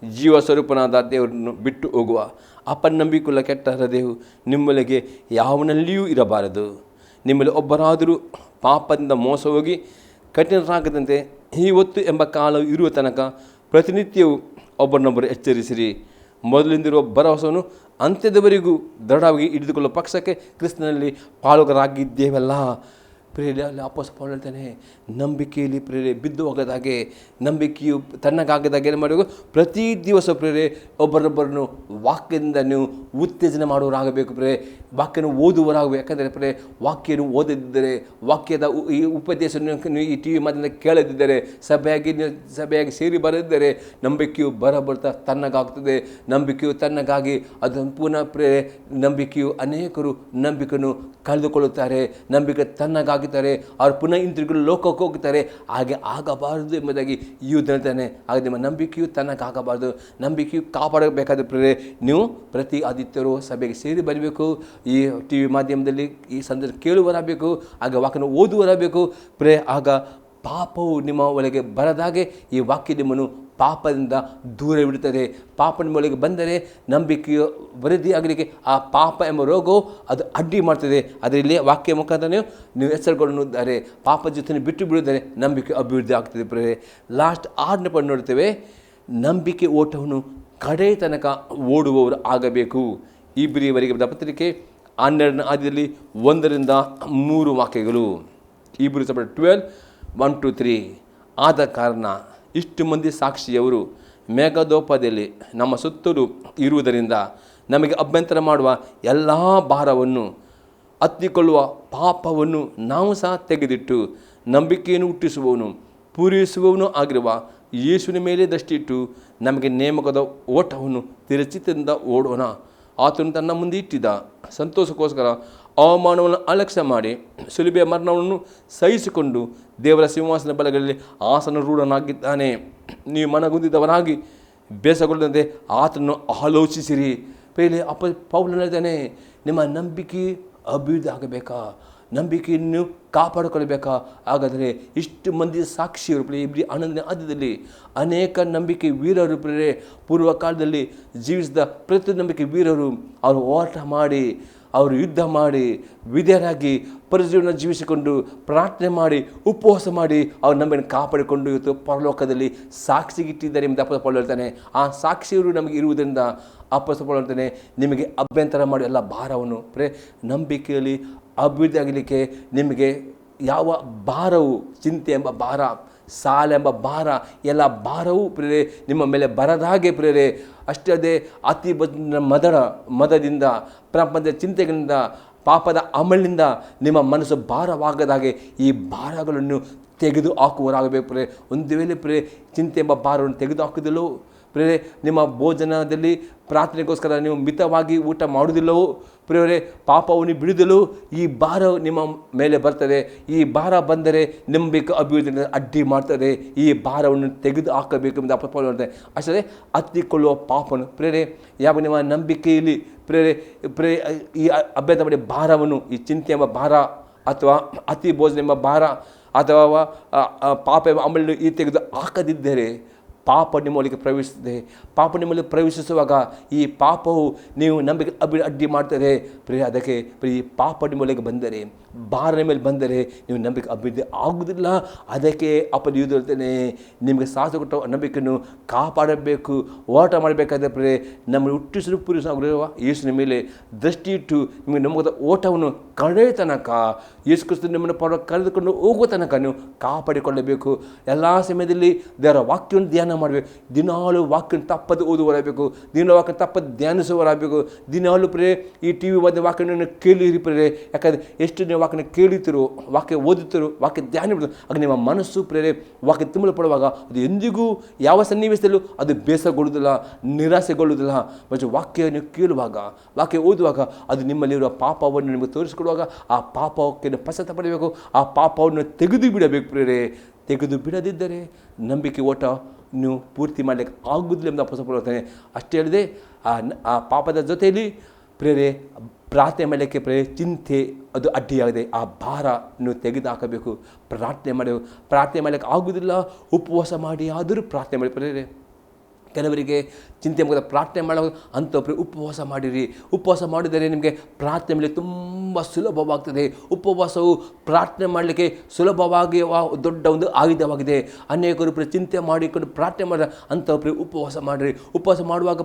ಜೀವ ಸ್ವರೂಪನಾದ ದೇವರನ್ನು ಬಿಟ್ಟು ಹೋಗುವ ಅಪನಂಬಿಕೆಯುಳ್ಳ ಕೆಟ್ಟ ಹೃದಯವು ನಿಮ್ಮೊಳಗೆ ಯಾವನಲ್ಲಿಯೂ ಇರಬಾರದು. ನಿಮ್ಮಲ್ಲಿ ಒಬ್ಬರಾದರೂ ಪಾಪದಿಂದ ಮೋಸ ಹೋಗಿ ಕಠಿಣರಾಗದಂತೆ ಇವತ್ತು ಎಂಬ ಕಾಲವು ಇರುವ ತನಕ ಪ್ರತಿನಿತ್ಯವೂ ಒಬ್ಬರನ್ನೊಬ್ಬರು ಎಚ್ಚರಿಸಿರಿ. ಮೊದಲಿಂದಿರುವ ಭರವಸೆಯನ್ನು ಅಂತ್ಯದವರೆಗೂ ದೃಢವಾಗಿ ಹಿಡಿದುಕೊಳ್ಳುವ ಪಕ್ಷಕ್ಕೆ ಕ್ರಿಸ್ತನಲ್ಲಿ ಪಾಲುಗಾರಾಗಿದ್ದೇವಲ್ಲ. ಪ್ರೇರೆ ಅಲ್ಲಿ ಅಪೊಸ್ತಲ ಪೌಲನು ಹೇಳ್ತಾನೆ, ನಂಬಿಕೆಯಲ್ಲಿ ಪ್ರೇರೆ ಬಿದ್ದು ಹೋಗದಾಗೆ, ನಂಬಿಕೆಯು ತಣ್ಣಗಾಗದಾಗೆ ಏನು ಮಾಡಬೇಕು, ಪ್ರತಿ ದಿವಸ ಪ್ರೇರೆ ಒಬ್ಬರೊಬ್ಬರನ್ನು ವಾಕ್ಯದಿಂದ ನೀವು ಉತ್ತೇಜನ ಮಾಡುವವರಾಗಬೇಕು. ಪ್ರೇರೆ ವಾಕ್ಯನ ಓದುವರಾಗಬೇಕು. ಯಾಕಂದರೆ ಪ್ರೇರೆ ವಾಕ್ಯನು ಓದದಿದ್ದರೆ, ವಾಕ್ಯದ ಈ ಉಪದೇಶವನ್ನು ಈ ಟಿ ವಿ ಮಾಧ್ಯಮದಿಂದ ಕೇಳದಿದ್ದರೆ, ಸಭೆಯಾಗಿ ಸೇರಿ ಬರದಿದ್ದರೆ ನಂಬಿಕೆಯು ಬರ್ತಾ ತಣ್ಣಗಾಗ್ತದೆ. ನಂಬಿಕೆಯು ತಣ್ಣಗಾಗಿ ಅದನ್ನು ಪುನಃ ಪ್ರೇರೆ ನಂಬಿಕೆಯು ಅನೇಕರು ನಂಬಿಕೆಯನ್ನು ಕಳೆದುಕೊಳ್ಳುತ್ತಾರೆ. ನಂಬಿಕೆ ತಣ್ಣಗಾಗುತ್ತಾರೆ, ಅವರು ಪುನಃ ಹಿಂತಿರುಗಲು ಲೋಕಕ್ಕೆ ಹೋಗುತ್ತಾರೆ. ಹಾಗೆ ಆಗಬಾರದು ಎಂಬುದಾಗಿ ಯೂದ ಹೇಳ್ತಾನೆ. ಹಾಗೆ ನಿಮ್ಮ ನಂಬಿಕೆಯು ತಣ್ಣಗಾಗಬಾರ್ದು. ನಂಬಿಕೆಯು ಕಾಪಾಡಬೇಕಾದ ಪ್ರೇರೆ ನೀವು ಪ್ರತಿ ಆದಿತ್ಯರು ಸಭೆಗೆ ಸೇರಿ ಬರಬೇಕು. ಈ ಟಿ ವಿ ಮಾಧ್ಯಮದಲ್ಲಿ ಈ ಸಂದರ್ಭ ಕೇಳುವರಾಗಬೇಕು. ಹಾಗೆ ವಾಕ್ಯನ ಓದುವರಾಗಬೇಕು. ಆಗ ಪಾಪವು ನಿಮ್ಮ ಒಳಗೆ ಬರದಾಗೆ ಈ ವಾಕ್ಯ ನಿಮ್ಮನ್ನು ಪಾಪದಿಂದ ದೂರವಿಡುತ್ತದೆ. ಪಾಪ ನಿಮ್ಮ ಒಳಗೆ ಬಂದರೆ ನಂಬಿಕೆಯು ವೃದ್ಧಿ ಆಗಲಿಕ್ಕೆ ಆ ಪಾಪ ಎಂಬ ರೋಗವು ಅದು ಅಡ್ಡಿ ಮಾಡ್ತದೆ. ಅದರಲ್ಲಿ ವಾಕ್ಯ ಮುಖಾಂತರ ನೀವು ಎಚ್ಚರಗೊಳ್ಳುತ್ತಾರೆ. ಪಾಪ ಜೊತೆ ಬಿಟ್ಟು ಬಿಡುತ್ತಾರೆ, ನಂಬಿಕೆ ಅಭಿವೃದ್ಧಿ ಆಗ್ತದೆ. ಪ್ರೇರೆ ಲಾಸ್ಟ್ 6ನೇ ಪಾಯಿಂಟ್ ನೋಡ್ತೇವೆ, ನಂಬಿಕೆ ಓಟವನ್ನು ಕಡೆ ತನಕ ಓಡುವವರು ಆಗಬೇಕು. ಇಬ್ರಿಯವರಿಗೆ ಬರೆದ ಪತ್ರಿಕೆ 12ನೇ ಅಧ್ಯಾಯದಲ್ಲಿ 1-3 ವಾಕ್ಯಗಳು. ಇಬ್ರಿ 12:1-3. ಆದ ಕಾರಣ ಇಷ್ಟು ಮಂದಿ ಸಾಕ್ಷಿಯವರು ಮೇಘದೋಪದಲ್ಲಿ ನಮ್ಮ ಸುತ್ತಲೂ ಇರುವುದರಿಂದ ನಮಗೆ ಅಭ್ಯಂತರ ಮಾಡುವ ಎಲ್ಲ ಭಾರವನ್ನು ಹತ್ತಿಕೊಳ್ಳುವ ಪಾಪವನ್ನು ನಾವು ಸಹ ತೆಗೆದಿಟ್ಟು ನಂಬಿಕೆಯನ್ನು ಹುಟ್ಟಿಸುವವನು ಪೂರೈಸುವವನು ಆಗಿರುವ ಯೇಸುವಿನ ಮೇಲೆ ದೃಷ್ಟಿಯಿಟ್ಟು ನಮಗೆ ನೇಮಕದ ಓಟವನ್ನು ತಿರಚಿತದಿಂದ ಓಡೋಣ. ಆತನು ತನ್ನ ಮುಂದೆ ಇಟ್ಟಿದ್ದ ಸಂತೋಷಕ್ಕೋಸ್ಕರ ಅವಮಾನವನ್ನು ಅಲಕ್ಷ್ಯ ಮಾಡಿ ಸುಲಭೆಯ ಮರಣವನ್ನು ಸಹಿಸಿಕೊಂಡು ದೇವರ ಸಿಂಹಾಸನ ಬಲಗಳಲ್ಲಿ ಆಸನರೂಢನಾಗಿದ್ದಾನೆ. ನೀವು ಮನಗುಂದಿದವರಾಗಿ ಬೇಸಗೊಳ್ಳದಂತೆ ಆತನನ್ನು ಆಲೋಚಿಸಿರಿ. ಪೇಲೆ ಪೌಲನು ಹೇಳ್ತಾನೆ, ನಿಮ್ಮ ನಂಬಿಕೆ ಅಭಿವೃದ್ಧಿ ಆಗಬೇಕಾ, ನಂಬಿಕೆಯನ್ನು ಕಾಪಾಡಿಕೊಳ್ಳಬೇಕಾ? ಹಾಗಾದರೆ ಇಷ್ಟು ಮಂದಿ ಸಾಕ್ಷಿಯರು ಇಬ್ಬರಿ 11ನೇ ಅಧ್ಯಾಯದಲ್ಲಿ ಅನೇಕ ನಂಬಿಕೆ ವೀರರು ಪೂರ್ವ ಕಾಲದಲ್ಲಿ ಜೀವಿಸಿದ ಪ್ರತಿ ನಂಬಿಕೆ ವೀರರು ಅವರು ಹೋರಾಟ ಮಾಡಿ, ಅವರು ಯುದ್ಧ ಮಾಡಿ, ವಿಧೇಯರಾಗಿ ಪರಿಜೀವನ ಜೀವಿಸಿಕೊಂಡು ಪ್ರಾರ್ಥನೆ ಮಾಡಿ ಉಪವಾಸ ಮಾಡಿ ಅವ್ರ ನಂಬಿಕೆಯನ್ನು ಕಾಪಾಡಿಕೊಂಡು ಇವತ್ತು ಪರಲೋಕದಲ್ಲಿ ಸಾಕ್ಷಿಗಿಟ್ಟಿದ್ದಾರೆ ಎಂಬುದು ಅಪೊಸ್ತಲ ಪೌಲನು ಹೇಳ್ತಾನೆ. ಆ ಸಾಕ್ಷಿಯರು ನಮಗೆ ಇರುವುದರಿಂದ ಅಪೊಸ್ತಲ ಪೌಲನು ಹೇಳ್ತಾನೆ, ನಿಮಗೆ ಅಭ್ಯಂತರ ಮಾಡಿ ಎಲ್ಲ ಭಾರವನ್ನು ನಂಬಿಕೆಯಲ್ಲಿ ಅಭಿವೃದ್ಧಿ ಆಗಲಿಕ್ಕೆ ನಿಮಗೆ ಯಾವ ಭಾರವು, ಚಿಂತೆ ಎಂಬ ಭಾರ, ಸಾಲ ಎಂಬ ಭಾರ, ಎಲ್ಲ ಭಾರವೂ ಪ್ರೇರೆ ನಿಮ್ಮ ಮೇಲೆ ಬರದಾಗೆ ಪ್ರೇರೆ. ಅಷ್ಟೇ ಅದೇ ಅತಿ ಮದದಿಂದ ಪ್ರಪಂಚದ ಚಿಂತೆಗಳಿಂದ ಪಾಪದ ಅಮಲಿನಿಂದ ನಿಮ್ಮ ಮನಸ್ಸು ಭಾರವಾಗದಾಗೆ ಈ ಭಾರಗಳನ್ನು ತೆಗೆದು ಹಾಕುವರಾಗಬೇಕು ಪ್ರೇರೆ. ಒಂದು ವೇಳೆ ಪ್ರೇರೆ ಚಿಂತೆ ಎಂಬ ಭಾರವನ್ನು ತೆಗೆದು ಹಾಕುವುದಿಲ್ಲವೋ ಪ್ರೇರೆ, ನಿಮ್ಮ ಭೋಜನದಲ್ಲಿ ಪ್ರಾರ್ಥನೆಗೋಸ್ಕರ ನೀವು ಮಿತವಾಗಿ ಊಟ ಮಾಡುವುದಿಲ್ಲವೋ ಪ್ರೇರೆ, ಪಾಪವನ್ನು ಬಿಡುವುದಿಲ್ಲೋ ಈ ಭಾರ ನಿಮ್ಮ ಮೇಲೆ ಬರ್ತದೆ. ಈ ಭಾರ ಬಂದರೆ ನಂಬಿಕೆ ಅಭಿವೃದ್ಧಿ ಅಡ್ಡಿ ಮಾಡ್ತದೆ. ಈ ಭಾರವನ್ನು ತೆಗೆದು ಹಾಕಬೇಕು ಎಂದು ಅಪೊಸ್ತಲ ಪೌಲನು ಹೇಳ್ತಾನೆ. ಅಷ್ಟೇ ಹತ್ತಿಕೊಳ್ಳುವ ಪಾಪನು ಪ್ರೇರೆ, ಯಾವ ನಿಮ್ಮ ನಂಬಿಕೆಯಲ್ಲಿ ಈ ಅಭ್ಯಂತರ ಮಾಡಿ ಭಾರವನ್ನು, ಈ ಚಿಂತೆ ಎಂಬ ಭಾರ ಅಥವಾ ಅತಿ ಭೋಜನ ಎಂಬ ಭಾರ ಅಥವಾ ಪಾಪ ಎಂಬ ಅಮಲನ್ನು ಈ ತೆಗೆದು ಹಾಕದಿದ್ದರೆ ಪಾಪ ನಿಮ್ಮೊಳಗೆ ಪ್ರವೇಶಿಸುತ್ತದೆ. ಪಾಪ ನಿಮ್ಮಲ್ಲಿ ಪ್ರವೇಶಿಸುವಾಗ ಈ ಪಾಪವು ನೀವು ನಂಬಿಕೆ ಅಡ್ಡಿ ಮಾಡ್ತದೆ. ಅದಕ್ಕೆ ಈ ಪಾಪ ನಿಮ್ಮೊಳಗೆ ಬಂದರೆ, ಭಾರ ಮೇಲೆ ಬಂದರೆ ನೀವು ನಂಬಿಕೆ ಅಭಿವೃದ್ಧಿ ಆಗುವುದಿಲ್ಲ. ಅದಕ್ಕೆ ಯೂದ ಹೇಳ್ತೇನೆ, ನಿಮಗೆ ಸಾಹಸ ಕೊಟ್ಟ ನಂಬಿಕೆಯನ್ನು ಕಾಪಾಡಬೇಕು, ಹೋರಾಟ ಮಾಡಬೇಕಾದ್ರೆ ನಮ್ಮನ್ನು ಹುಟ್ಟಿಸಲು ಪೂರೈಸುವ ಯೇಸುವಿನ ಮೇಲೆ ದೃಷ್ಟಿ ಇಟ್ಟು ನಿಮಗೆ ನಂಬಿದ ಓಟವನ್ನು ಕಡೆ ತನಕ, ಯೇಸು ಕ್ರಿಸ್ತ ನಿಮ್ಮನ್ನು ಕರೆದುಕೊಂಡು ಹೋಗುವ ತನಕ ನೀವು ಕಾಪಾಡಿಕೊಳ್ಳಬೇಕು. ಎಲ್ಲ ಸಮಯದಲ್ಲಿ ದೇವರ ವಾಕ್ಯವನ್ನು ಧ್ಯಾನ ಮಾಡಬೇಕು. ದಿನಾಲು ವಾಕ್ಯನ ತಪ್ಪದೆ ಓದುವರಾಗಬೇಕು, ದಿನಾಲು ವಾಕ್ಯ ತಪ್ಪದೆ ಧ್ಯಾನಿಸುವರಾಗಬೇಕು. ದಿನಾಲು ಈ ಟಿ ವಿ ವಾಕ್ಯವನ್ನು ಕೇಳಿರಿ ಯಾಕಂದರೆ ಎಷ್ಟು ನೀವು ವಾಕ್ಯನ ಕೇಳುತ್ತೀರೋ, ವಾಕ್ಯ ಓದುತ್ತೀರೋ, ವಾಕ್ಯ ಧ್ಯಾನ ಆಗ ನಿಮ್ಮ ಮನಸ್ಸು ವಾಕ್ಯ ತುಂಬಲ್ಪಡುವಾಗ ಅದು ಎಂದಿಗೂ ಯಾವ ಸನ್ನಿವೇಶದಲ್ಲೂ ಅದು ಬೇಸರಗೊಳ್ಳುವುದಿಲ್ಲ, ನಿರಾಸೆಗೊಳ್ಳುವುದಿಲ್ಲ. ಮತ್ತು ವಾಕ್ಯ ನೀವು ಕೇಳುವಾಗ, ವಾಕ್ಯ ಓದುವಾಗ ಅದು ನಿಮ್ಮಲ್ಲಿರುವ ಪಾಪವನ್ನು ನಿಮಗೆ ತೋರಿಸಿಕೊಡುವಾಗ ಆ ಪಾಪಕ್ಕೆ ಪಶ್ಚಾತ್ತಾಪ ಪಡಬೇಕು. ಆ ಪಾಪವನ್ನು ತೆಗೆದು ಬಿಡಬೇಕು ತೆಗೆದು ಬಿಡದಿದ್ದರೆ ನಂಬಿಕೆ ಓಟ ನೀವು ಪೂರ್ತಿ ಮಾಡಲಿಕ್ಕೆ ಆಗುವುದಿಲ್ಲ ಎಂದು ಅಪೊಸ್ತಲ ಪೌಲನು ಹೇಳ್ತಾನೆ. ಅಷ್ಟೇ ಹೇಳಿದೆ, ಆ ಪಾಪದ ಜೊತೆಯಲ್ಲಿ ಪ್ರಾರ್ಥನೆ ಮಾಡಲಿಕ್ಕೆ ಚಿಂತೆ ಅದು ಅಡ್ಡಿಯಾಗಿದೆ. ಆ ಭಾರ ನೀವು ತೆಗೆದು ಹಾಕಬೇಕು. ಪ್ರಾರ್ಥನೆ ಮಾಡಲಿಕ್ಕೆ ಆಗುವುದಿಲ್ಲ, ಉಪವಾಸ ಮಾಡಿ ಆದರೂ ಪ್ರಾರ್ಥನೆ ಮಾಡಿ ಕೆಲವರಿಗೆ ಚಿಂತೆ ಮುಗಿದ ಪ್ರಾರ್ಥನೆ ಮಾಡುವಾಗ ಅಂಥೊಬ್ಬರು ಉಪವಾಸ ಮಾಡಿರಿ. ಉಪವಾಸ ಮಾಡಿದರೆ ನಿಮಗೆ ಪ್ರಾರ್ಥನೆ ಮಾಡಲಿಕ್ಕೆ ತುಂಬ ಸುಲಭವಾಗ್ತದೆ. ಉಪವಾಸವು ಪ್ರಾರ್ಥನೆ ಮಾಡಲಿಕ್ಕೆ ಸುಲಭವಾಗಿ ದೊಡ್ಡ ಒಂದು ಆಯುಧವಾಗಿದೆ. ಅನೇಕರು ಚಿಂತೆ ಮಾಡಿಕೊಂಡು ಪ್ರಾರ್ಥನೆ ಮಾಡಿದ ಅಂಥೊಬ್ಬರು ಉಪವಾಸ ಮಾಡಿರಿ. ಉಪವಾಸ ಮಾಡುವಾಗ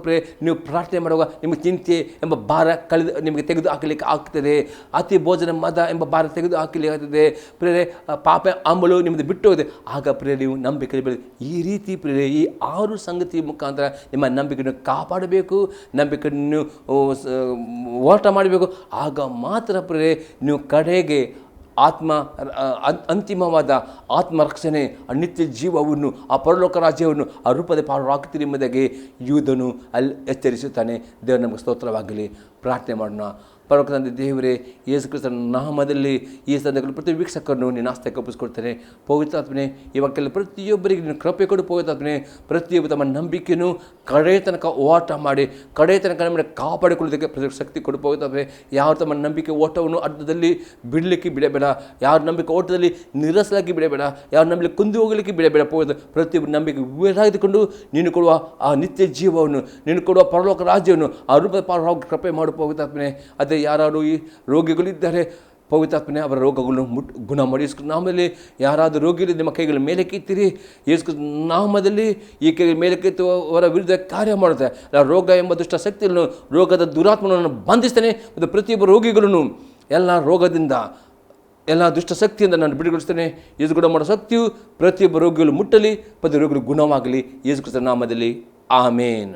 ನೀವು ಪ್ರಾರ್ಥನೆ ಮಾಡುವಾಗ ನಿಮಗೆ ಚಿಂತೆ ಎಂಬ ಭಾರ ನಿಮಗೆ ತೆಗೆದು ಹಾಕಲಿಕ್ಕೆ ಆಗ್ತದೆ. ಅತಿ ಭೋಜನ ಮದ ಎಂಬ ಭಾರ ತೆಗೆದು ಹಾಕಲಿಕ್ಕೆ ಆಗ್ತದೆ. ಪಾಪ ಅಂಬಲು ನಿಮ್ಮದು ಬಿಟ್ಟು ಹೋಗಿದೆ. ಆಗ ನೀವು ನಂಬಿಕೆ ಬೆಳೆದು ಈ ರೀತಿ ಈ 6 ಸಂಗತಿ ಮುಖಾಂತರ ನಿಮ್ಮ ನಂಬಿಕೆಯನ್ನು ಕಾಪಾಡಬೇಕು, ನಂಬಿಕೆಯನ್ನು ಹೋರಾಟ ಮಾಡಬೇಕು. ಆಗ ಮಾತ್ರ ನೀವು ಕಡೆಗೆ ಅಂತಿಮವಾದ ಆತ್ಮರಕ್ಷಣೆ, ನಿತ್ಯ ಜೀವವನ್ನು, ಆ ಪರಲೋಕ ರಾಜ್ಯವನ್ನು ಆ ರೂಪದ ಪಾರಾಗ್ತೀರಿ ಎಂಬುದಾಗಿ ಯೂದನು ಅಲ್ಲಿ ಎಚ್ಚರಿಸುತ್ತಾನೆ. ದೇವರು ನಮಗೆ ಸ್ತೋತ್ರವಾಗಲಿ. ಪ್ರಾರ್ಥನೆ ಮಾಡೋಣ. ಪರಲೋಕ ತಂದೆ ದೇವರೇ, ಯೇಸು ಕ್ರಿಸ್ತನ ನಾಮದಲ್ಲಿ ಈ ಸಂದರ್ಭದಲ್ಲಿ ಪ್ರತಿ ವೀಕ್ಷಕರನ್ನು ನಿನ್ನ ಆಸ್ತಿಗೆ ಒಪ್ಪಿಸಿಕೊಡ್ತೇನೆ. ಪವಿತ್ರಾತ್ಮನೇ, ಇವಾಗೆಲ್ಲ ಪ್ರತಿಯೊಬ್ಬರಿಗೆ ನೀನು ಕೃಪೆ ಕೊಡು. ಪವಿತ್ರಾತ್ಮನೇ, ಪ್ರತಿಯೊಬ್ಬರು ತಮ್ಮ ನಂಬಿಕೆಯನ್ನು ಕಡೆ ತನಕ ಓಟ ಮಾಡಿ ಕಡೆ ತನಕ ನಮ್ಮನ್ನು ಕಾಪಾಡಿಕೊಳ್ಳೋದಕ್ಕೆ ಪ್ರತಿ ಶಕ್ತಿ ಕೊಡು. ಪವಿತ್ರಾತ್ಮನೇ, ಯಾರು ತಮ್ಮ ನಂಬಿಕೆ ಓಟವನ್ನು ಅರ್ಧದಲ್ಲಿ ಬಿಡಲಿಕ್ಕೆ ಬಿಡಬೇಡ. ಯಾರು ನಂಬಿಕೆ ಓಟದಲ್ಲಿ ನಿರಸಲಾಗಿ ಬಿಡಬೇಡ. ಯಾರು ನಂಬಿಕೆ ಕುಂದು ಹೋಗಲಿಕ್ಕೆ ಬಿಡಬೇಡ. ಪ್ರತಿಯೊಬ್ಬರು ನಂಬಿಕೆ ವಿವೇರಾಗಿದ್ದುಕೊಂಡು ನೀನು ಕೊಡುವ ಆ ನಿತ್ಯ ಜೀವವನ್ನು, ನೀನು ಕೊಡುವ ಪರಲೋಕ ರಾಜ್ಯವನ್ನು ಆ ರೂಪದ ಪಾರ ಕೃಪೆ ಮಾಡು. ಪವಿತ್ರಾತ್ಮನೇ, ಅದೇ ಯಾರು ಈ ರೋಗಿಗಳಿದ್ದಾರೆ ಪವಿತ್ರಾತ್ಮನೇ, ಅವರ ರೋಗಗಳನ್ನು ಗುಣ ಮಾಡಿ. ನಾಮದಲ್ಲಿ ಯಾರಾದರೂ ರೋಗಿಗಳು ನಿಮ್ಮ ಕೈಗಳ ಮೇಲೆ ಕಿತ್ತಿರಿ. ಯೇಸು ನಾಮದಲ್ಲಿ ಈ ಕೈ ಮೇಲೆ ಕಿತ್ತುವವರ ವಿರುದ್ಧ ಕಾರ್ಯ ಮಾಡುತ್ತೆ. ರೋಗ ಎಂಬ ದುಷ್ಟ ಶಕ್ತಿಯನ್ನು, ರೋಗದ ದುರಾತ್ಮನನ್ನು ಬಂಧಿಸ್ತೇನೆ. ಮತ್ತು ಪ್ರತಿಯೊಬ್ಬ ರೋಗಿಗಳನ್ನು ಎಲ್ಲ ರೋಗದಿಂದ, ಎಲ್ಲ ದುಷ್ಟ ಶಕ್ತಿಯಿಂದ ನಾನು ಬಿಡುಗೊಳಿಸ್ತೇನೆ. ಯೇಸು ಗುಣ ಮಾಡೋ ಶಕ್ತಿಯು ಪ್ರತಿಯೊಬ್ಬ ರೋಗಿಗಳು ಮುಟ್ಟಲಿ, ಪ್ರತಿ ರೋಗಿಗಳು ಗುಣವಾಗಲಿ. ಯೇಸು ಕ್ರಿಸ್ತನ ನಾಮದಲ್ಲಿ ಆಮೇನ್.